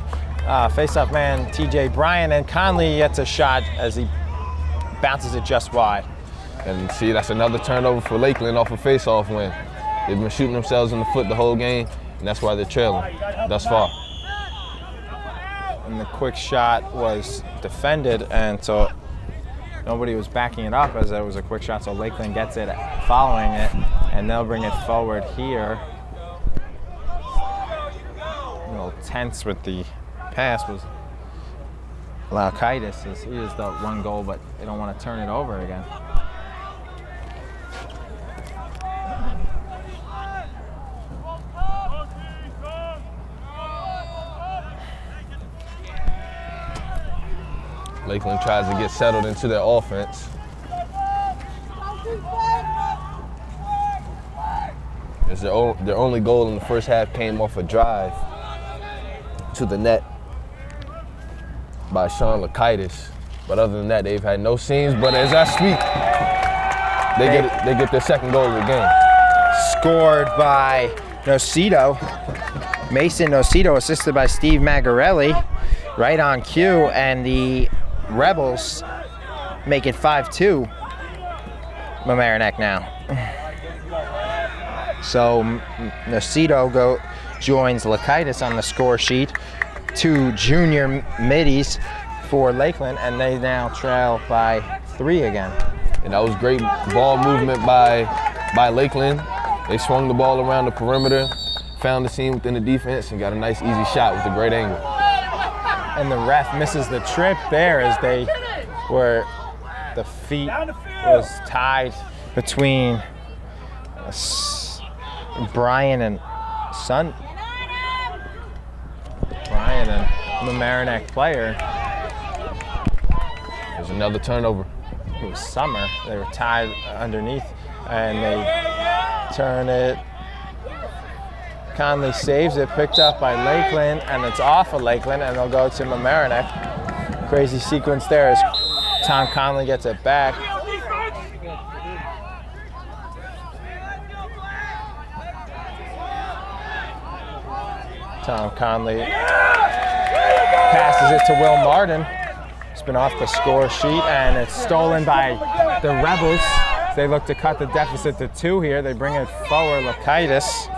face-off man, TJ Bryan, and Conley gets a shot as he bounces it just wide. And see, that's another turnover for Lakeland off a face-off win. They've been shooting themselves in the foot the whole game, and that's why they're trailing thus far. And the quick shot was defended, and so nobody was backing it up as it was a quick shot, so Lakeland gets it following it, and they'll bring it forward here. A little tense with the pass was Laukaitis, as he is the 1 goal, but they don't want to turn it over again. Lakeland tries to get settled into their offense. As their only goal in the first half came off a drive to the net by Sean Laukaitis. But other than that, they've had no scenes. But as I speak, they get their second goal of the game. Scored by Nocito. Mason Nocito, assisted by Steve Magarelli, right on cue, and the Rebels make it 5-2. Mamaroneck now. So Nocito joins Laukaitis on the score sheet. 2 junior middies for Lakeland, and they now trail by 3 again. And that was great ball movement by Lakeland. They swung the ball around the perimeter, found the seam within the defense, and got a nice easy shot with a great angle. And the ref misses the trip there as the feet was tied between Brian and Mamaroneck player. There's another turnover. It was Summer. They were tied underneath, and they turn it. Conley saves it, picked up by Lakeland, and it's off of Lakeland, and they'll go to Mamaroneck. Crazy sequence there as Tom Conley gets it back. Tom Conley passes it to Will Martin. It's been off the score sheet, and it's stolen by the Rebels. They look to cut the deficit to 2 here. They bring it forward, Laukaitis.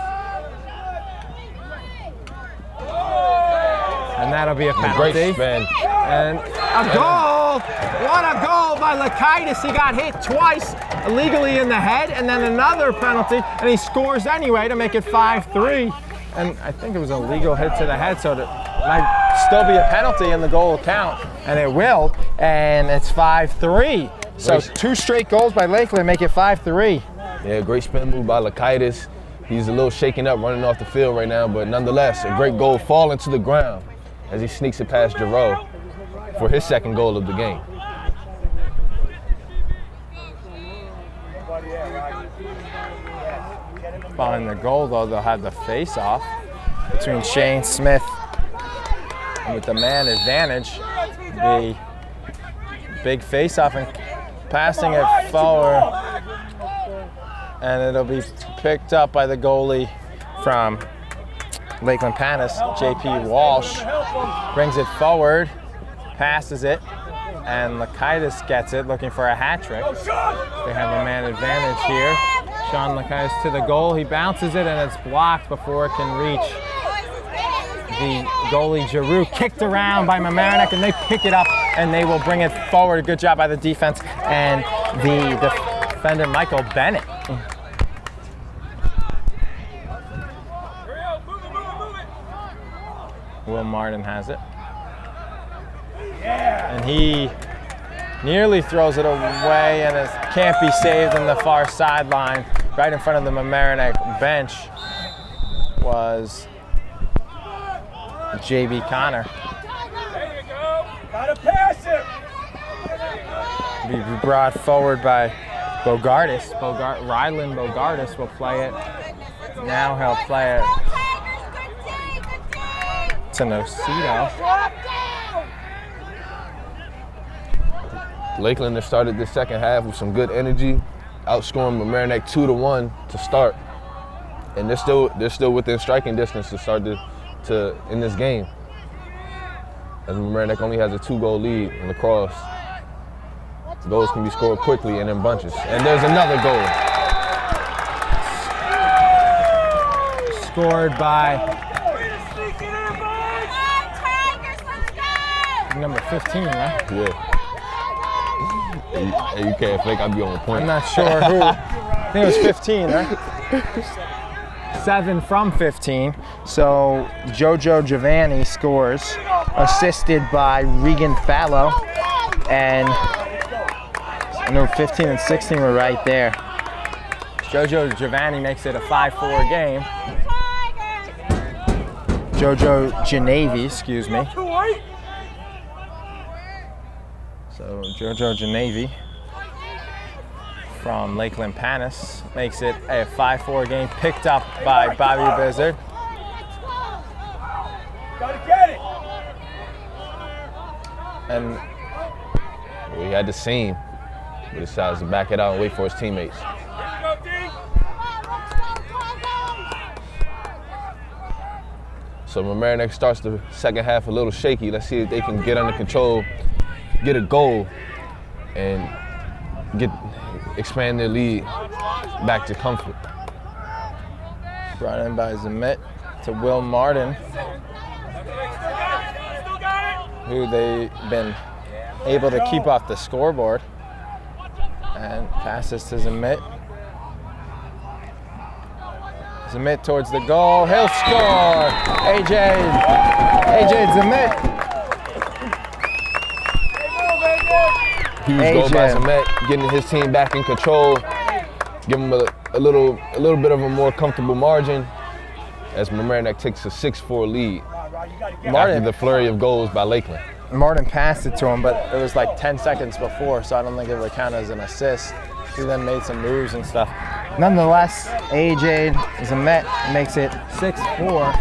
And that'll be a penalty. Great span. And a goal! goal. What a goal by Lakaitis. He got hit twice illegally in the head, and then another penalty, and he scores anyway to make it 5-3. And I think it was a legal hit to the head, so it might still be a penalty and the goal will count, and it will, and it's 5-3. So 2 straight goals by Lakeland make it 5-3. Yeah, great spin move by Lakaitis. He's a little shaken up running off the field right now, but nonetheless, a great goal falling to the ground as he sneaks it past Jahreal for his second goal of the game. Behind the goal, though, they'll have the face-off between Shane Smith and with the man advantage. The big face-off and passing it forward, and it'll be picked up by the goalie from Lakeland Panas, JP Walsh. Brings it forward, passes it, and Lakaitis gets it, looking for a hat trick. They have a man advantage here. Sean Lakaitis to the goal. He bounces it, and it's blocked before it can reach the goalie. Jahreal kicked around by Mamaroneck, and they pick it up, and they will bring it forward. Good job by the defense and the defender, Michael Bennett. Will Martin has it. And he nearly throws it away, and it can't be saved on the far sideline. Right in front of the Mamaroneck bench was J.B. Connor. There you go. Gotta pass it. Be brought forward by Bogardis. Ryland Bogardis will play it. Now he'll play it to Nocito. Lakeland has started this second half with some good energy, outscoring Mamaroneck 2-1 to start, and they're still within striking distance to start to in this game. As Mamaroneck only has a 2-goal lead in Lacrosse. Goals can be scored quickly and in bunches. And there's another goal. Scored by number 15, right? Yeah. Hey, you can't fake, I'll be on point. I'm not sure who. I think it was 15, right? 7 from 15. So Jojo Giovanni scores, assisted by Regan Fallow. And I know 15 and 16 were right there. Jojo Giovanni makes it a 5-4 game. Jojo Genavi, excuse me. So Jojo Genavi from Lakeland Panas makes it a 5-4 game, picked up by Bobby Bizzard. Gotta get it. And he had the seam, but he decides to back it out and wait for his teammates. So Mamaroneck starts the second half a little shaky. Let's see if they can get under control, get a goal, and expand their lead back to comfort. Brought in by Zamit to Will Martin, who they've been able to keep off the scoreboard. And passes to Zamit. Zamit towards the goal. He'll score. AJ Zamit. Huge goal by Zamit, getting his team back in control, give him a little bit of a more comfortable margin as Mamaroneck takes a 6-4 lead after the flurry of goals by Lakeland. Martin passed it to him, but it was like 10 seconds before, so I don't think it would count as an assist. He then made some moves and stuff. Nonetheless, AJ Zamit makes it 6-4.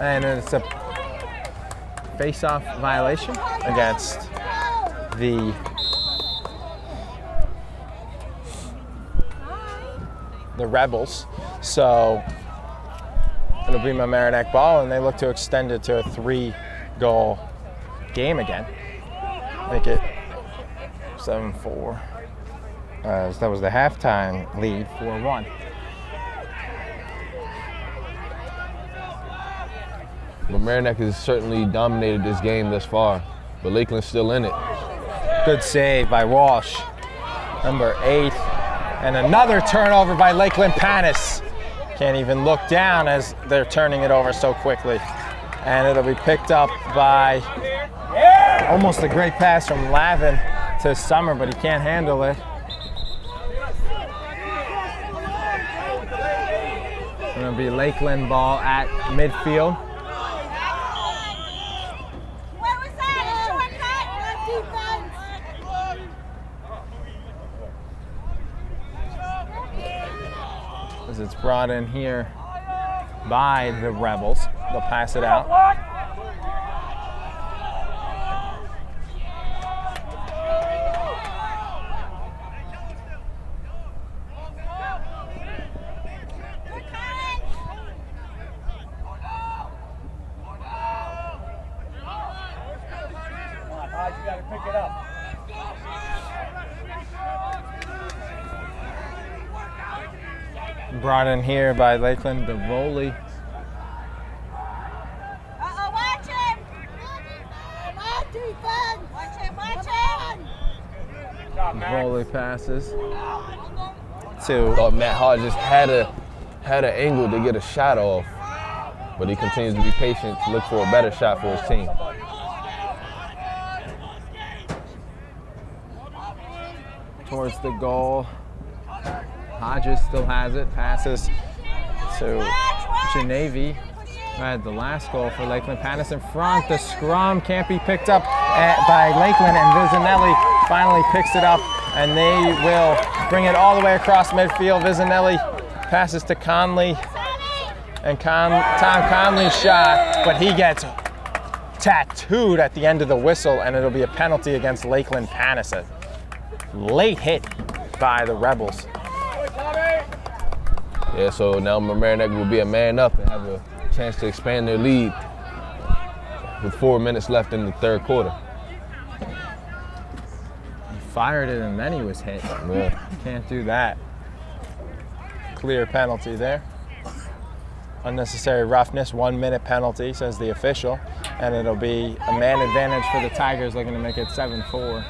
And it's a face-off violation against the Rebels. So it'll be Mamaroneck ball, and they look to extend it to a 3-goal game again. Make it 7-4. That was the halftime lead, 4-1. Mamaroneck has certainly dominated this game thus far, but Lakeland's still in it. Good save by Walsh, number 8. And another turnover by Lakeland Panas. Can't even look down as they're turning it over so quickly. And it'll be picked up by almost a great pass from Lavin to Summer, but he can't handle it. It'll be Lakeland ball at midfield. Where was that? Shortcut? Defense. As it's brought in here by the Rebels. They'll pass it out. You gotta pick it up. Brought in here by Lakeland, the volley. Watch him! On defense! Watch him, watch him! Good job, Max. Volley passes to Thought Matt Hart just had an angle to get a shot off, but he continues to be patient to look for a better shot for his team. towards the goal. Hodges still has it, passes to Genevi, who had the last goal for Lakeland. Panas in front, the scrum can't be picked up by Lakeland, and Vizinelli finally picks it up, and they will bring it all the way across midfield. Vizinelli passes to Conley, and Tom Conley's shot, but he gets tattooed at the end of the whistle, and it'll be a penalty against Lakeland Panas. A late hit by the Rebels. Yeah, so now Mamaroneck will be a man up and have a chance to expand their lead with 4 minutes left in the third quarter. He fired it and then he was hit. Yeah. Can't do that. Clear penalty there. Unnecessary roughness, 1 minute penalty, says the official. And it'll be a man advantage for the Tigers, looking to make it 7-4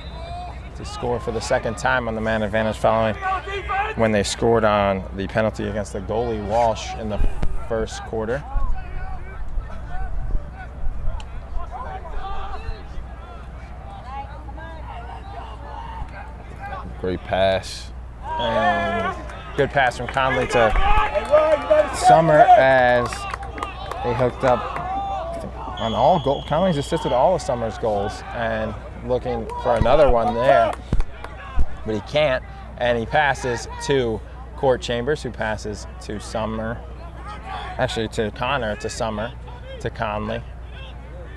to score for the second time on the man advantage following when they scored on the penalty against the goalie Walsh in the first quarter. Great pass. And good pass from Conley to Summer as they hooked up on all goals. Conley's assisted all of Summer's goals and looking for another one there, but he can't. And he passes to Court Chambers, who passes to Summer, actually to Connor, to Summer, to Conley.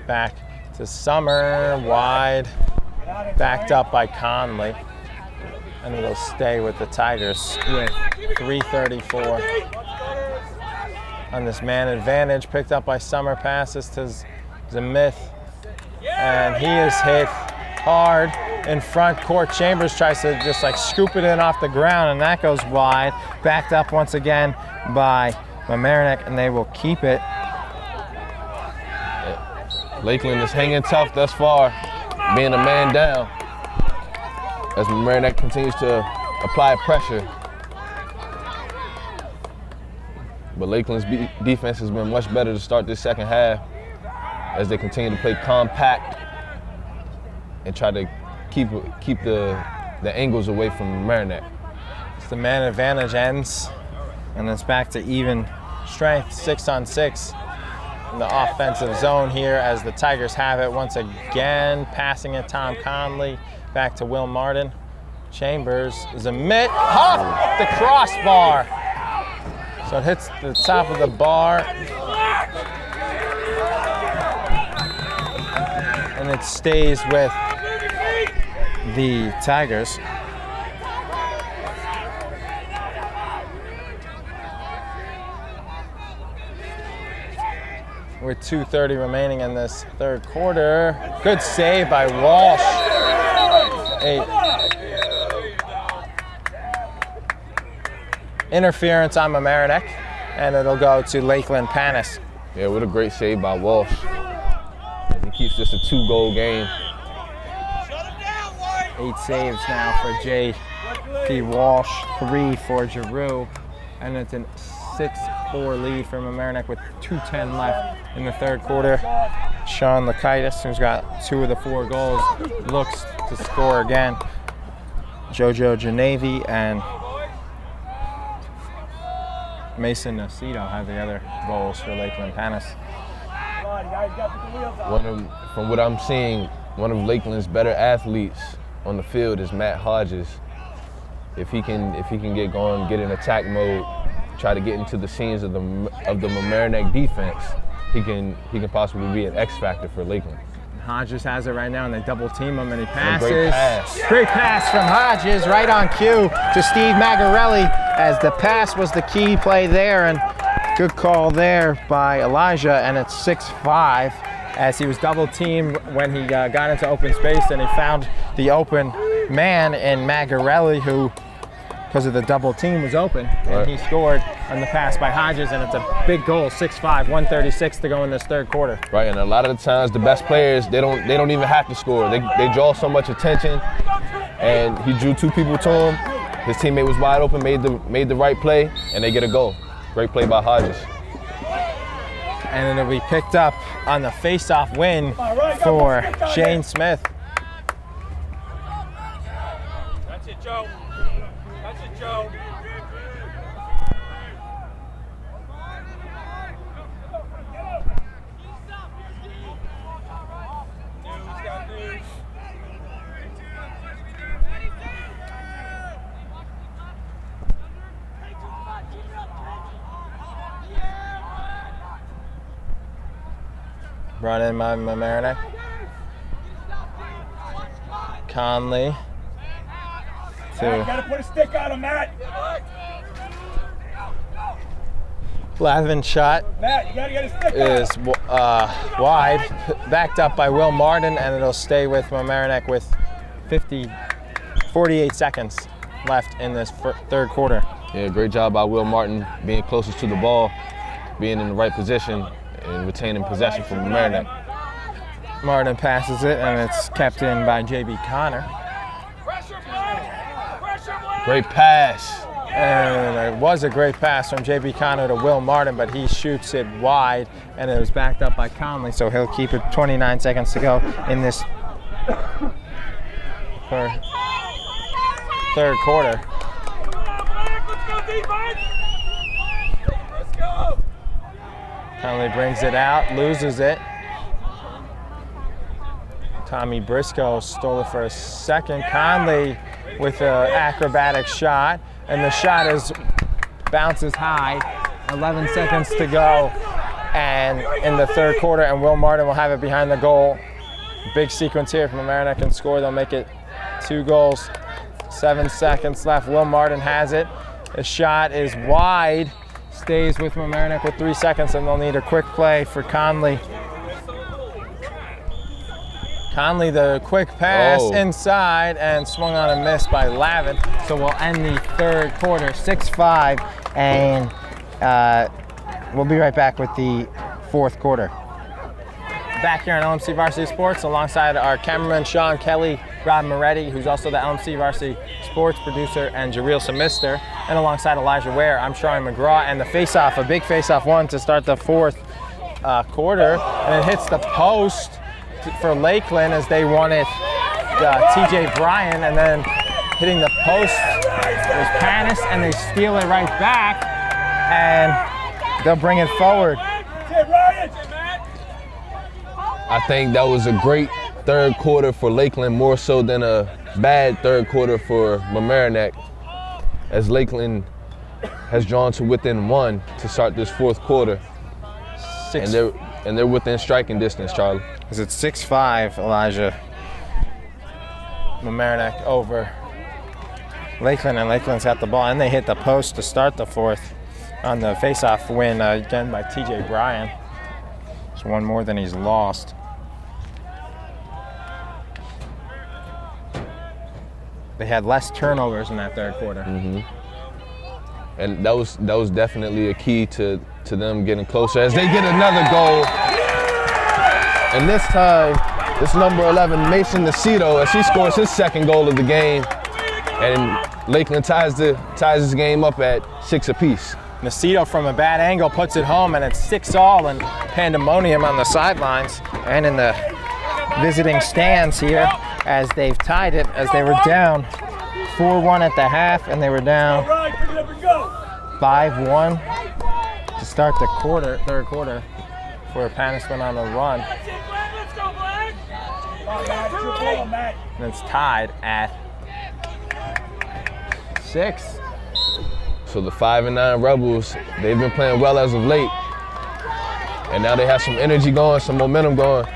Back to Summer, wide, backed up by Conley. And it'll stay with the Tigers with 3:34 on this man advantage. Picked up by Summer, passes to Zamith, and he is hit hard in front. Court Chambers tries to just like scoop it in off the ground, and that goes wide. Backed up once again by Mamaroneck, and they will keep it. Lakeland is hanging tough thus far, being a man down, as Mamaroneck continues to apply pressure. But Lakeland's defense has been much better to start this second half as they continue to play compact and try to keep the angles away from Mamaroneck. As the man advantage ends, and it's back to even strength, 6-on-6 in the offensive zone here as the Tigers have it once again. Passing it, Tom Conley, back to Will Martin. Chambers, Zamit, off the crossbar. So it hits the top of the bar. And it stays with the Tigers. With 2:30 remaining in this third quarter. Good save by Walsh. A interference on Mamaroneck, and it'll go to Lakeland Panas. Yeah, what a great save by Walsh. He keeps this a 2-goal game. 8 saves now for J.P. Walsh, 3 for Jahreal, and it's a 6-4 lead for Mamaroneck with 2:10 left in the third quarter. Sean Lakaitis, who's got 2 of the 4 goals, looks to score again. Jojo Genevi and Mason Nocito have the other goals for Lakeland Panas. From what I'm seeing, one of Lakeland's better athletes on the field is Matt Hodges. If he can get going, get in attack mode, try to get into the scenes of the Mamaroneck defense, he can possibly be an X factor for Lakeland. Hodges has it right now, and they double team him, and he passes. Great pass. Great pass from Hodges, right on cue to Steve Magarelli, as the pass was the key play there, and good call there by Elijah, and it's 6-5 as he was double teamed when he got into open space, and he found the open man in Magarelli, who, because of the double team, was open, and he scored on the pass by Hodges, and it's a big goal, 6-5, 1:36 to go in this third quarter. Right, and a lot of the times the best players, they don't even have to score. They draw so much attention, and he drew 2 people to him. His teammate was wide open, made the right play, and they get a goal. Great play by Hodges. And it'll be picked up on the face-off win for Shane Smith. That's it, Joe. That's it, Joe. Brought in by Mamaroneck. Conley Gotta put a stick on him, Matt. Lavin shot Matt, you gotta get a stick is wide, backed up by Will Martin, and it'll stay with Mamaroneck with 48 seconds left in this third quarter. Yeah, great job by Will Martin, being closest to the ball, being in the right position, and retaining possession from Mamaroneck. Martin passes it, and it's kept in by J.B. Connor. Great pass. And it was a great pass from J.B. Connor to Will Martin, but he shoots it wide, and it was backed up by Conley, so he'll keep it 29 seconds to go in this third quarter. Conley brings it out, loses it. Tommy Briscoe stole it for a second. Conley with an acrobatic shot, and the shot bounces high. 11 seconds to go, and in the third quarter, and Will Martin will have it behind the goal. Big sequence here from Mamaroneck can score. They'll make it 2 goals. 7 seconds left. Will Martin has it. The shot is wide. Stays with Mamaroneck with 3 seconds, and they'll need a quick play for Conley. Conley, the quick pass inside, and swung on a miss by Lavin. So we'll end the third quarter 6-5, and we'll be right back with the fourth quarter. Back here on LMC Varsity Sports alongside our cameraman Sean Kelly, Rob Moretti, who's also the LMC Varsity Sports producer, and Jahreal Symister, and alongside Elijah Ware, I'm Sean McGraw, and the face-off, a big face-off one to start the fourth quarter, and it hits the post for Lakeland as they wanted TJ Bryan, and then hitting the post was Panas, and they steal it right back, and they'll bring it forward. I think that was a great third quarter for Lakeland, more so than a bad third quarter for Mamaroneck, as Lakeland has drawn to within 1 to start this fourth quarter. And they're within striking distance, Charlie. Is it 6-5, Elijah? Mamaroneck over Lakeland, and Lakeland's got the ball, and they hit the post to start the fourth on the face-off win again by TJ Bryan. It's one more than he's lost. They had less turnovers in that third quarter. And that was definitely a key to them getting closer as they get another goal. And this time, it's number 11, Mason Nacito, as he scores his second goal of the game. And Lakeland ties this game up at 6 apiece. Nacito from a bad angle puts it home, and it's 6-all, and pandemonium on the sidelines and in the visiting stands here as they've tied it, as they were down 4-1 at the half, and they were down 5-1 to start the third quarter, before Panas went on the run. And it's tied at 6. So the 5-9 Rebels, they've been playing well as of late. And now they have some energy going, some momentum going.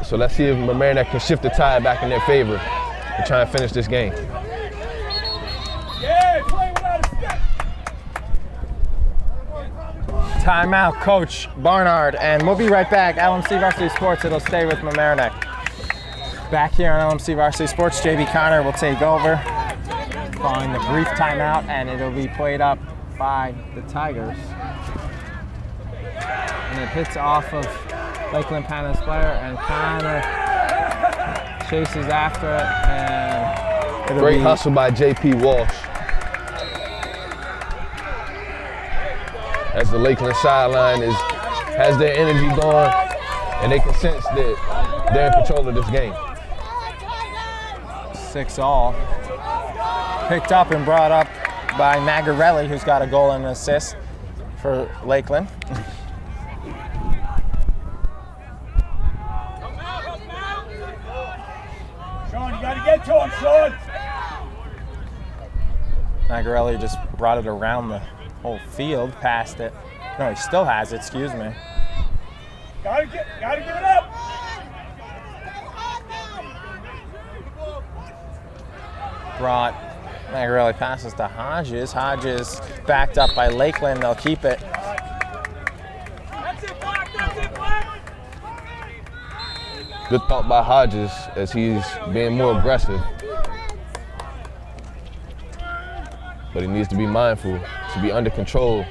So let's see if Mamaroneck can shift the tide back in their favor and try and finish this game. Timeout, Coach Barnard, and we'll be right back. LMC Varsity Sports, it'll stay with Mamaroneck. Back here on LMC Varsity Sports, JB Connor will take over, following the brief timeout, and it'll be played up by the Tigers. And it hits off of Lakeland Panas player, and Connor chases after it, and it'll Great be hustle by JP Walsh. As the Lakeland sideline has their energy going, and they can sense that they're in control of this game. 6-all. Picked up and brought up by Magarelli, who's got a goal and an assist for Lakeland. Sean, you got to get to him, Sean. Magarelli just brought it around the whole field, past it. No, he still has it, excuse me. Gotta give it up. Brought Magarelli passes to Hodges. Hodges backed up by Lakeland, they'll keep it. That's it, Black. That's it, Black. Good thought by Hodges as he's being more aggressive. But he needs to be mindful to be under control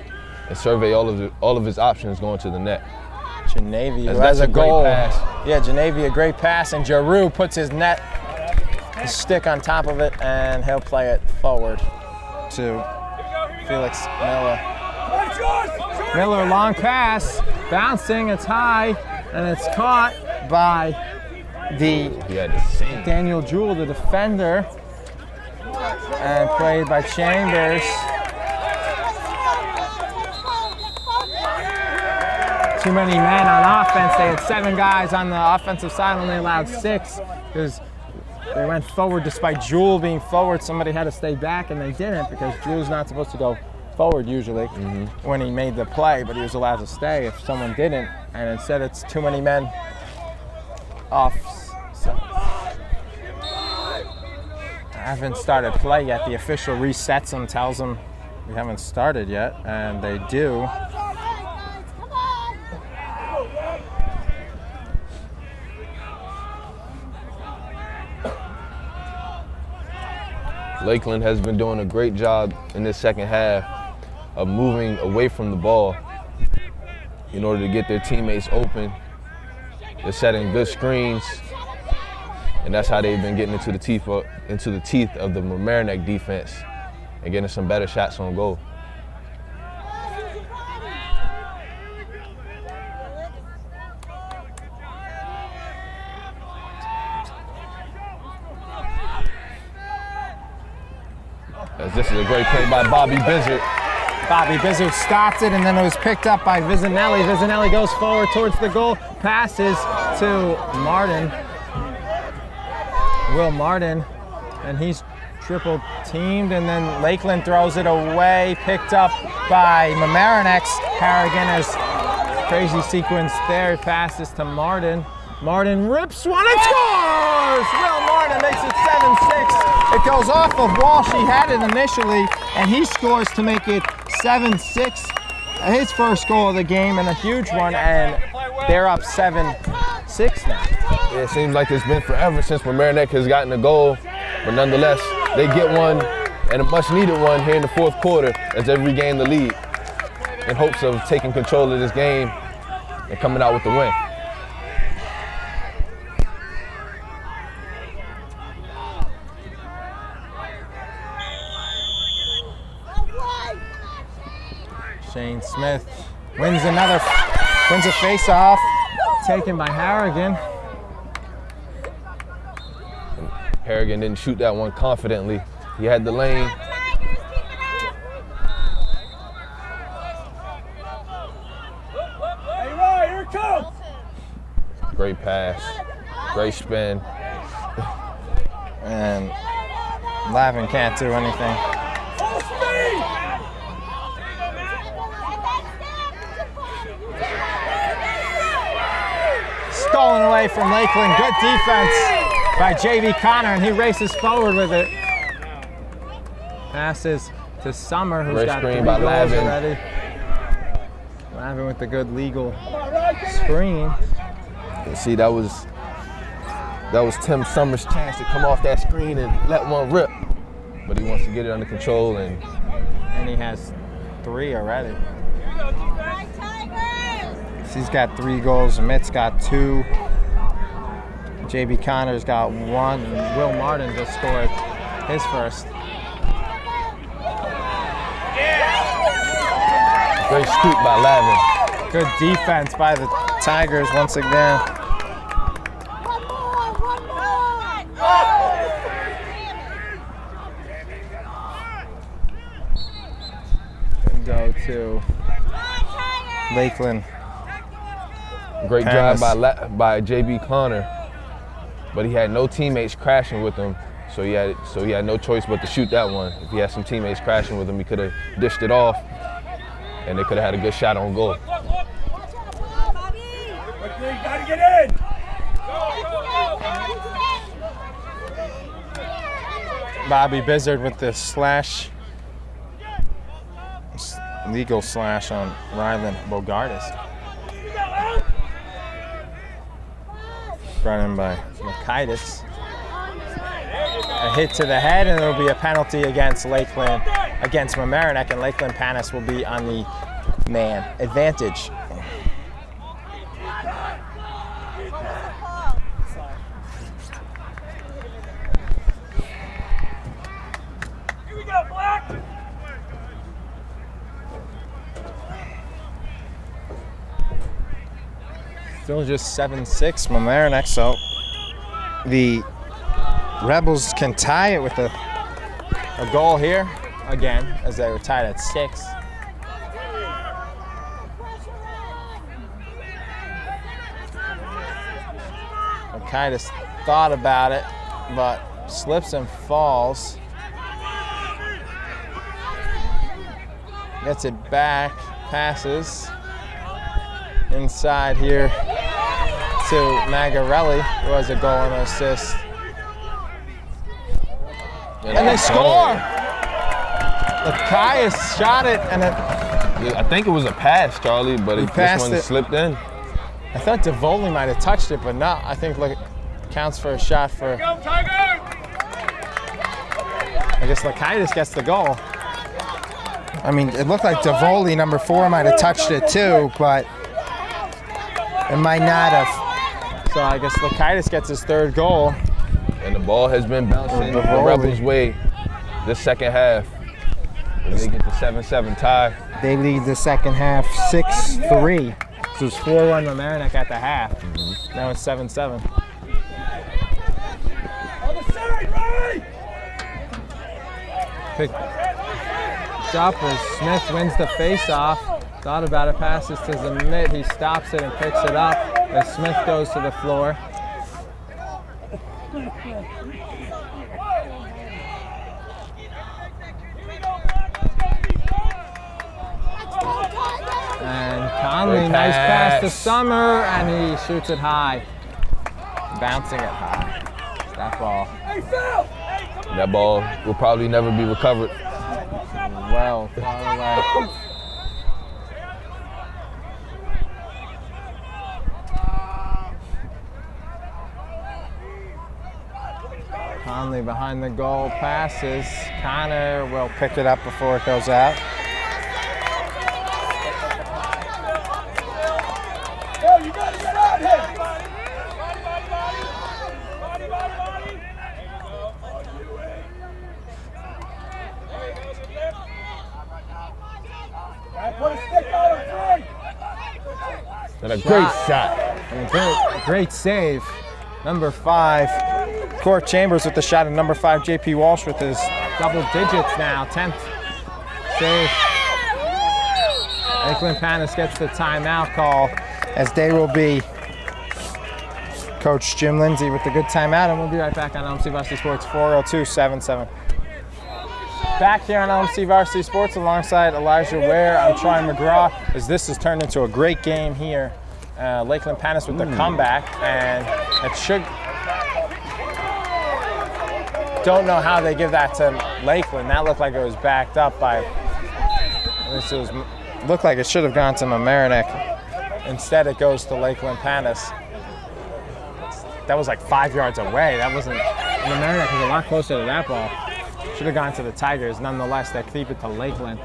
and survey all of his options going to the net. Janavi, who That's has a goal. great pass. Yeah, Janavi, a great pass, and Jahreal puts his stick on top of it, and he'll play it forward to Felix Miller. Miller, long pass, bouncing, it's high, and it's caught by Daniel Jewell, the defender, and played by Chambers. Too many men on offense. They had 7 guys on the offensive side, only allowed 6 because they went forward despite Jewell being forward. Somebody had to stay back, and they didn't because Jewell's not supposed to go forward usually when he made the play, but he was allowed to stay if someone didn't, and instead it's too many men off. So I haven't started play yet. The official resets them, tells them we haven't started yet, and they do. Lakeland has been doing a great job in this second half of moving away from the ball in order to get their teammates open. They're setting good screens, and that's how they've been getting into the teeth of the Mamaroneck defense and getting some better shots on goal. As this is a great play by Bobby Bizzard. Bobby Bizzard stopped it, and then it was picked up by Vizinelli. Vizinelli goes forward towards the goal, passes to Martin. Will Martin, and he's triple teamed, and then Lakeland throws it away, picked up by Mamaroneck. Harrigan has crazy sequence there, passes to Martin. Martin rips one and scores! Will Martin makes it 7-6. It goes off of Walsh. He had it initially, and he scores to make it 7-6. His first goal of the game, and a huge one, and they're up 7-6 now. Yeah, it seems like it's been forever since Mamaroneck has gotten a goal, but nonetheless, they get one, and a much-needed one here in the fourth quarter as they regain the lead in hopes of taking control of this game and coming out with the win. Shane Smith wins a face-off, taken by Harrigan. Harrigan didn't shoot that one confidently. He had the lane. Hey, Ryan, here it comes. Great pass, great spin. And Lavin can't do anything. Full speed. Stolen away from Lakeland. Good defense by J.V. Connor, and he races forward with it. Passes to Summer, who's Great got 3 screen goals by Lavin. already. Lavin with the good legal screen. You see, that was Tim Summers' chance to come off that screen and let one rip. But he wants to get it under control, and he has 3 already. He's got 3 goals. Mitt's got 2. J.B. Connor's got 1. And Will Martin just scored his first. great scoop by Lavin. Good defense by the Tigers once again. Go to Lakeland. Great Panas. drive by J.B. Connor, but he had no teammates crashing with him, so he had no choice but to shoot that one. If he had some teammates crashing with him, he could have dished it off, and they could have had a good shot on goal. Quickly, gotta get in. Bobby Bizzard with the slash. Legal slash on Ryland Bogardus. Brought in by Makaitis. A hit to the head, and it'll be a penalty against Lakeland, against Mamaroneck, and Lakeland Panas will be on the man advantage. Here we go, Black. Still just 7-6 Mamaroneck, so the Rebels can tie it with a goal here again, as they were tied at 6. Makaitis thought about it, but slips and falls. Gets it back, passes inside here to Magarelli, who has a goal and an assist. And they score! Lakias shot it, and I think it was a pass, Charlie, but this one slipped in. I thought DeVoli might have touched it, but no. I think counts for a shot for. Go, Tiger! I guess Lakias gets the goal. I mean, it looked like DeVoli, number 4, might have touched it too, but it might not have. So I guess Lakitis gets his 3rd goal. And the ball has been bouncing the Rebels' way this second half. They get the 7-7 tie. They lead the second half 6-3. So it's 4-1 Mamaroneck at the half. Now it's 7-7. On the side, right! Picked up as Smith wins the face-off. Thought about it, passes to Zamit. He stops it and picks it up as Smith goes to the floor. And Conley, nice pass to Summer, and he shoots it high. Bouncing it high. That ball. That ball will probably never be recovered. Well, far away. Conley behind the goal, passes. Connor will pick it up before it goes out. Yo, you gotta get out here! Put a stick on him, And a great shot. And a great save. Number 5, Court Chambers with the shot, and number 5, JP Walsh with his double digits now. 10th save. Lakeland Panas gets the timeout call, as they will be Coach Jim Lindsay with the good timeout, and we'll be right back on LMC Varsity Sports 402-77. Back here on LMC Varsity Sports alongside Elijah Ware. I'm Troy McGraw, as this has turned into a great game here. Lakeland Panas with the comeback, and it should. Don't know how they give that to Lakeland. That looked like it was backed up by. At least it was. Looked like it should have gone to Mamaroneck. Instead, it goes to Lakeland Panas. That was like 5 yards away. That wasn't. Mamaroneck was a lot closer to that ball. Should have gone to the Tigers. Nonetheless, they keep it to Lakeland.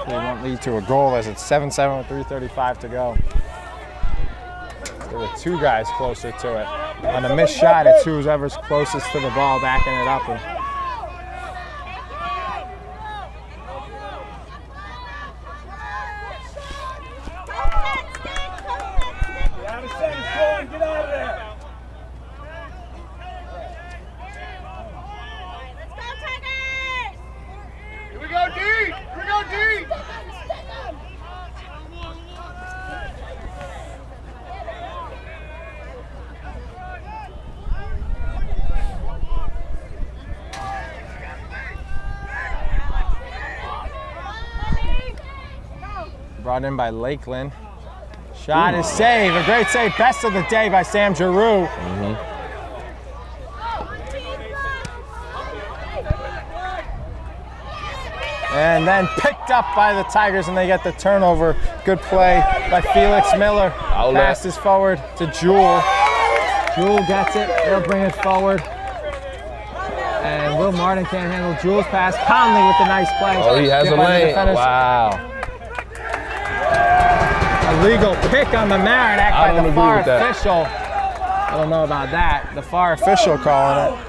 They won't lead to a goal, as it's 7-7 with 3:35 to go. There were 2 guys closer to it. On a missed shot, it's whoever's closest to the ball backing it up. Get out of there! Here we go, D! Here we go, D! Brought in by Lakeland. Shot is saved. A great save. Best of the day by Sam Jahreal. And then picked up by the Tigers, and they get the turnover. Good play by Felix Miller. Passes forward to Jewel. Jewel gets it. They'll bring it forward. And Will Martin can't handle Jewel's pass. Conley with the nice play. Oh, he has a lane. Wow. Illegal pick on the Mamaroneck by the far official. I don't know about that. The far official calling it.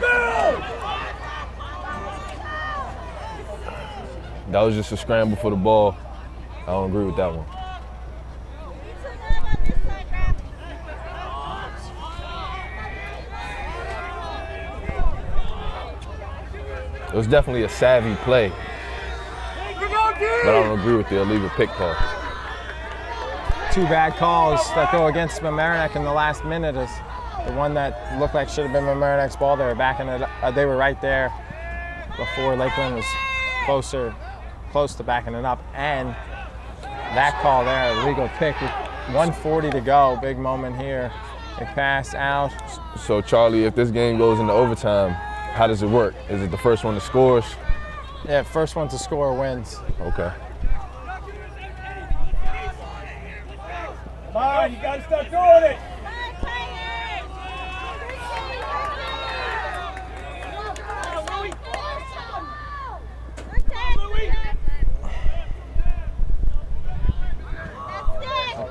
That was just a scramble for the ball. I don't agree with that one. It was definitely a savvy play, but I don't agree with the illegal pick call. 2 bad calls that go against Mamaroneck in the last minute. Is the one that looked like should have been Mamaroneck's ball. They were backing it up. They were right there before Lakeland was close to backing it up. And that call there, illegal pick with 1:40 to go. Big moment here. They pass out. So Charlie, if this game goes into overtime, how does it work? Is it the first one that scores? Yeah, first one to score wins. Okay. Come on, you gotta start doing it!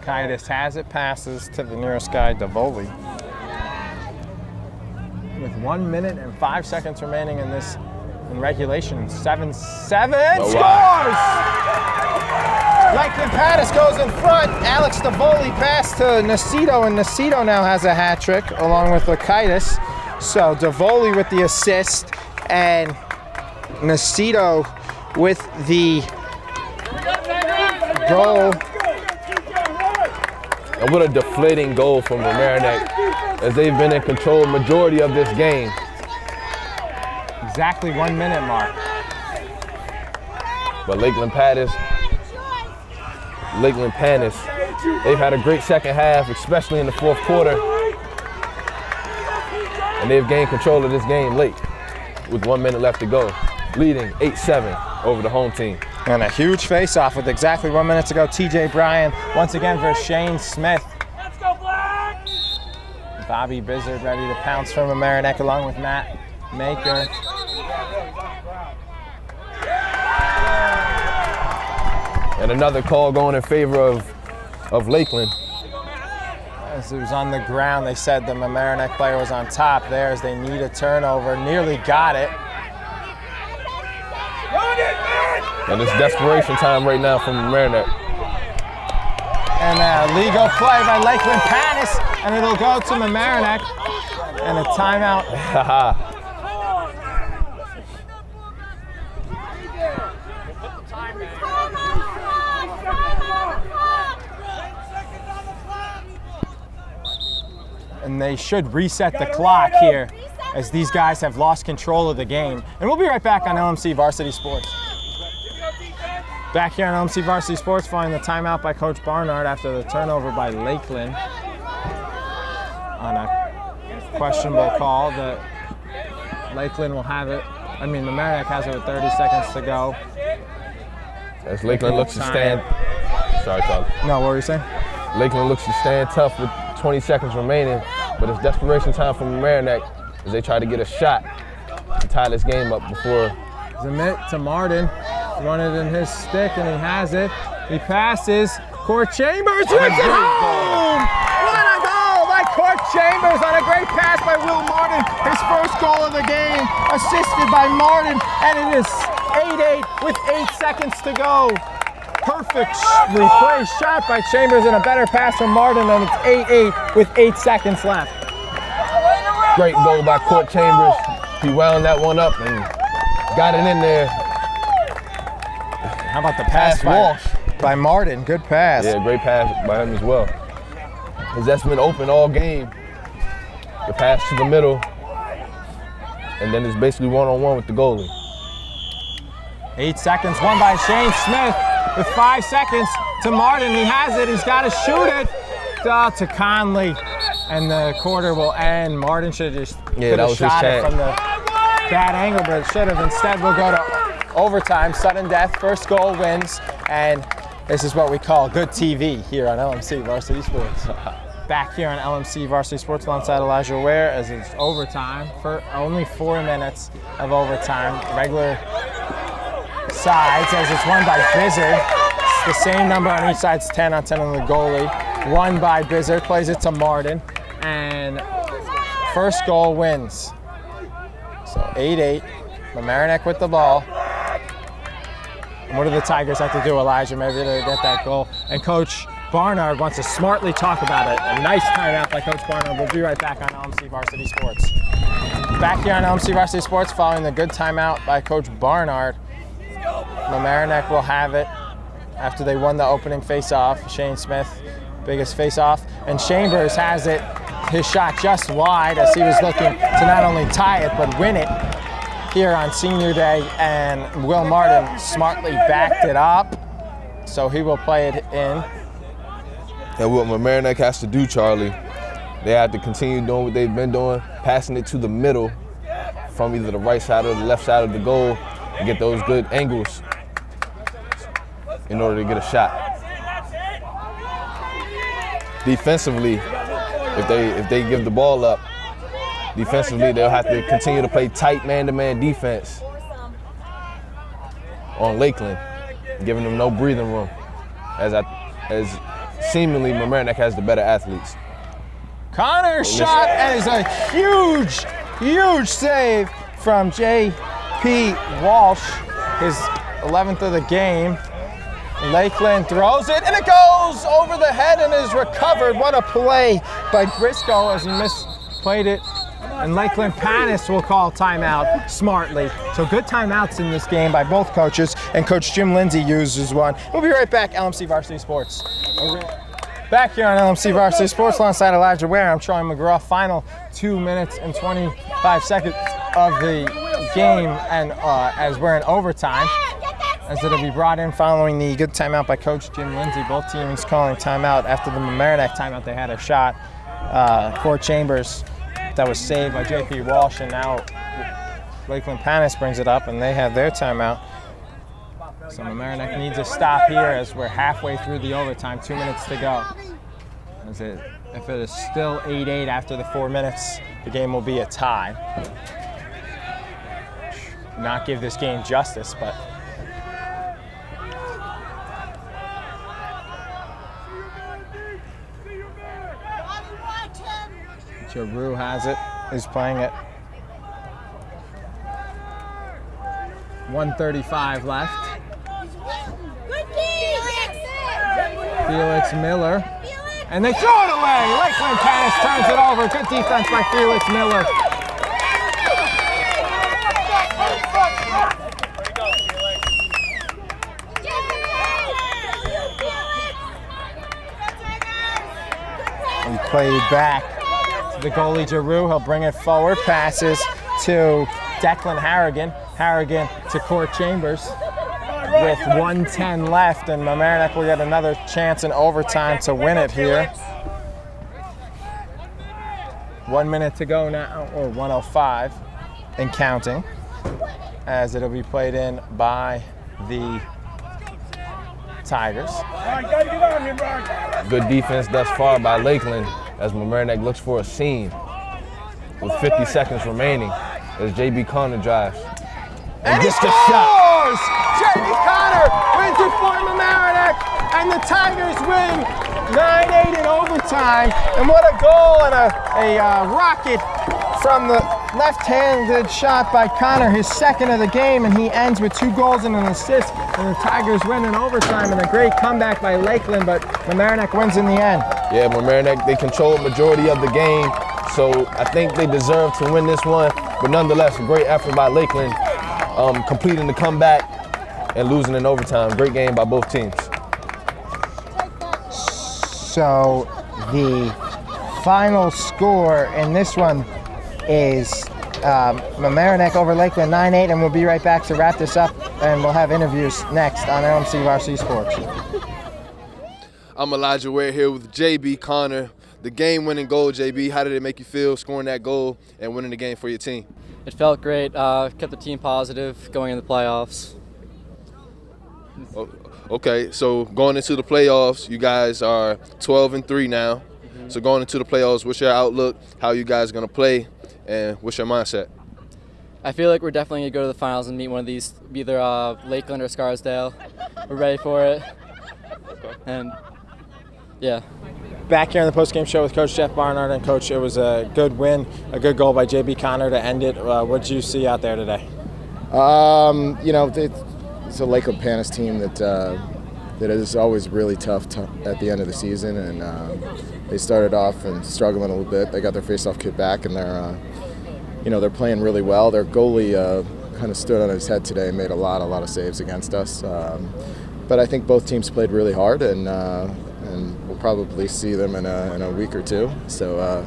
Kaitis has it, passes to the nearest guy, Davoli. With 1 minute and 5 seconds remaining in this in regulation, 7-7, Oh, scores! wow. Lakeland Panas goes in front. Alex Davoli passed to Nacito, and Nacito now has a hat trick along with Kaitis. So Davoli with the assist, and Nacito with the goal. And what a deflating goal from Mamaroneck, as they've been in control majority of this game. Exactly 1 minute mark. But Lakeland Panas, they've had a great second half, especially in the fourth quarter. And they've gained control of this game late, with 1 minute left to go, leading 8-7 over the home team. And a huge face-off with exactly 1 minute to go. TJ Bryan once again versus Shane Smith. Let's go, Black! Bobby Bizzard ready to pounce from Mamaroneck along with Matt Maker. And another call going in favor of Lakeland. As it was on the ground, they said the Mamaroneck player was on top there as they need a turnover. Nearly got it. And it's desperation time right now from Mamaroneck. And a legal play by Lakeland Panas, and it'll go to Mamaroneck. And a timeout. And they should reset the clock here as these guys have lost control of the game. And we'll be right back on LMC Varsity Sports. Back here on LMC Varsity Sports following the timeout by Coach Barnard after the turnover by Lakeland on a questionable call that Lakeland will have it. I mean, Mamaroneck has it with 30 seconds to go. As Lakeland looks to stand. Sorry, Charlie. No, what were you saying? Lakeland looks to stand tough with 20 seconds remaining, but it's desperation time from Mamaroneck as they try to get a shot to tie this game up before. Zamit to Martin, run it in his stick, and he has it. He passes. Court Chambers hits it home! What a goal by Court Chambers on a great pass by Will Martin. His first goal of the game, assisted by Martin, and it is 8-8 with 8 seconds to go. Perfectly placed shot by Chambers and a better pass from Martin, and it's 8-8 with 8 seconds left. Great goal by Court Chambers. He wound that one up and got it in there. How about the pass by Martin? Good pass. Yeah, great pass by him as well. Because that's been open all game. The pass to the middle, and then it's basically one-on-one with the goalie. 8 seconds, won by Shane Smith with 5 seconds to Martin. He has it, he's got to shoot it. To Conley, and the quarter will end. Martin should have just shot it from the bad angle, but it should have. Instead, we'll go to overtime, sudden death, first goal wins, and this is what we call good TV here on LMC Varsity Sports. Back here on LMC Varsity Sports alongside Elijah Ware as it's overtime for only 4 minutes of overtime. Regular sides as it's won by Bizzard. It's the same number on each side, it's 10 on 10 on the goalie. Won by Bizzard, plays it to Martin, and first goal wins. So 8-8, Mamaroneck with the ball. And what do the Tigers have to do, Elijah, maybe to get that goal? And Coach Barnard wants to smartly talk about it. A nice timeout by Coach Barnard. We'll be right back on LMC Varsity Sports. Back here on LMC Varsity Sports following the good timeout by Coach Barnard. Mamaroneck will have it after they won the opening face-off. Shane Smith, biggest face-off, and Chambers has it, his shot just wide as he was looking to not only tie it but win it here on senior day, and Will Martin smartly backed it up, so he will play it in. And what Mamaroneck has to do, Charlie, they have to continue doing what they've been doing, passing it to the middle from either the right side or the left side of the goal and get those good angles in order to get a shot. Defensively, if they give the ball up, defensively they'll have to continue to play tight man-to-man defense on Lakeland, giving them no breathing room, as seemingly Mamaroneck has the better athletes. Connor's shot, and is a huge, huge save from J.P. Walsh, his 11th of the game. Lakeland throws it, and it goes over the head and is recovered. What a play by Briscoe as he misplayed it. And Lakeland Panas will call timeout smartly. So good timeouts in this game by both coaches, and Coach Jim Lindsay uses one. We'll be right back, LMC Varsity Sports. Back here on LMC Varsity Sports alongside Elijah Ware, I'm Troy McGraw. Final 2 minutes and 25 seconds of the game, and as we're in overtime, as it'll be brought in following the good timeout by Coach Jim Lindsay. Both teams calling timeout after the Mamaroneck timeout. They had a shot. Court Chambers that was saved by J.P. Walsh, and now Lakeland Panas brings it up, and they have their timeout. So Mamaroneck needs a stop here as we're halfway through the overtime, 2 minutes to go. If it is still 8-8 after the 4 minutes, the game will be a tie. not give this game justice, but Jahreal has it, is playing it. 1:35 left. Felix Miller. And they throw it away. Lakeland Panas turns it over. Good defense by Felix Miller. And played back to the goalie Jahreal. He'll bring it forward. Passes to Declan Harrigan. Harrigan to Court Chambers with 1:10 left, and Mamaroneck will get another chance in overtime to win it here. 1 minute to go now, or 1:05 and counting, as it'll be played in by the Tigers. Good defense thus far by Lakeland as Mamaroneck looks for a seam with 50 seconds remaining as JB Connor drives. And he scores! J.B. Connor wins it for Mamaroneck, and the Tigers win 9-8 in overtime. And what a goal and a rocket from the left-handed shot by Connor, his second of the game, and he ends with 2 goals and an assist. And the Tigers win in overtime, and a great comeback by Lakeland, but Mamaroneck wins in the end. Yeah, Mamaroneck, they controlled majority of the game, so I think they deserve to win this one. But nonetheless, a great effort by Lakeland. Completing the comeback and losing in overtime. Great game by both teams. So the final score in this one is Mamaroneck over Lakeland 9-8, and we'll be right back to wrap this up, and we'll have interviews next on LMC Varsity Sports. I'm Elijah Ware here with JB Connor. The game-winning goal, JB, how did it make you feel scoring that goal and winning the game for your team? It felt great. Kept the team positive going in the playoffs. Okay, so going into the playoffs, you guys are 12-3 now. Mm-hmm. So going into the playoffs, what's your outlook? How you guys going to play, and what's your mindset? I feel like we're definitely going to go to the finals and meet one of these, either Lakeland or Scarsdale. We're ready for it. And yeah. Back here on the post-game show with Coach Jeff Barnard, and Coach, it was a good win, a good goal by JB Connor to end it. What did you see out there today? You know, it's a Lakeland Panas team that is always really tough at the end of the season, and they started off and struggling a little bit. They got their face-off kit back, and they're playing really well. Their goalie kind of stood on his head today and made a lot of saves against us. But I think both teams played really hard, and we'll probably see them in a week or two. So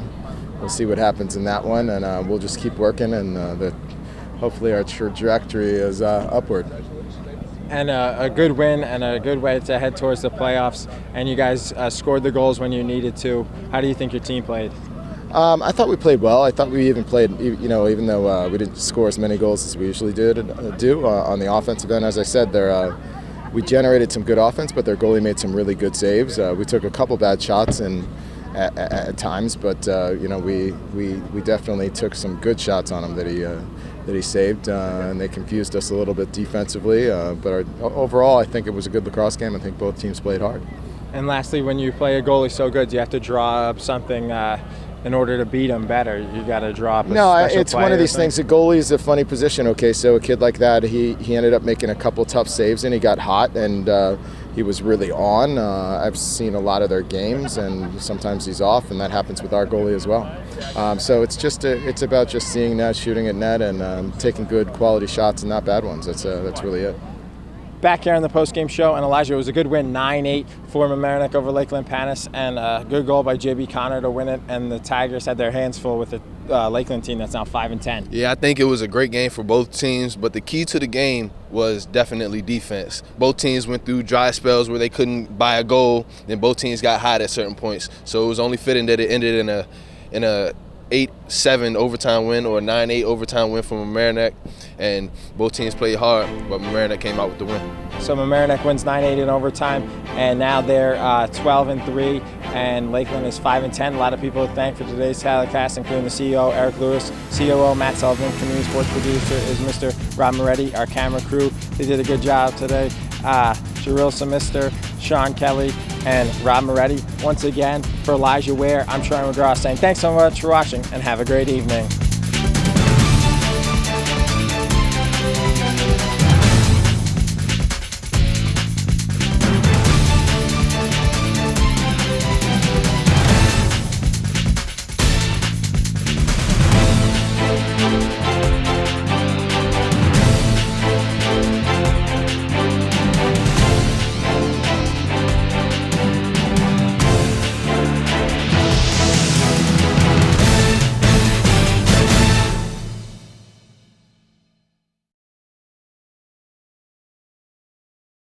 we'll see what happens in that one, and we'll just keep working, and hopefully our trajectory is upward. And a good win and a good way to head towards the playoffs. And you guys scored the goals when you needed to. How do you think your team played? I thought we played well. I thought we even played, even though we didn't score as many goals as we usually do on the offensive end. As I said, we generated some good offense, but their goalie made some really good saves. We took a couple bad shots at times, but we definitely took some good shots on him that he saved, and they confused us a little bit defensively. But overall, I think it was a good lacrosse game. I think both teams played hard. And lastly, when you play a goalie so good, do you have to draw up something in order to beat them better? You got to draw up a special it's one of these things. The goalie is a funny position. Okay, so a kid like that, he ended up making a couple tough saves, and he got hot, and he was really on. I've seen a lot of their games, and sometimes he's off, and that happens with our goalie as well. So it's about just seeing that, shooting at net, and taking good quality shots and not bad ones. That's really it. Back here on the post-game show, and Elijah, it was a good win, 9-8 for Mamaroneck over Lakeland Panas, and a good goal by JB Connor to win it, and the Tigers had their hands full with the Lakeland team that's now 5-10. Yeah, I think it was a great game for both teams, but the key to the game was definitely defense. Both teams went through dry spells where they couldn't buy a goal, then both teams got hot at certain points, so it was only fitting that it ended in a 8-7 overtime win or a 9-8 overtime win for Mamaroneck, and both teams played hard, but Mamaroneck came out with the win. So Mamaroneck wins 9-8 in overtime, and now they're 12-3, and Lakeland is 5-10. A lot of people to thank for today's telecast, including the CEO, Erik Lewis, COO, Matt Sullivan, community sports producer is Mr. Rob Moretti, our camera crew. They did a good job today. Jahreal, Symister, Sean Kelly, and Rob Moretti. Once again, for Ware, I'm McGraw saying thanks so much for watching and have a great evening.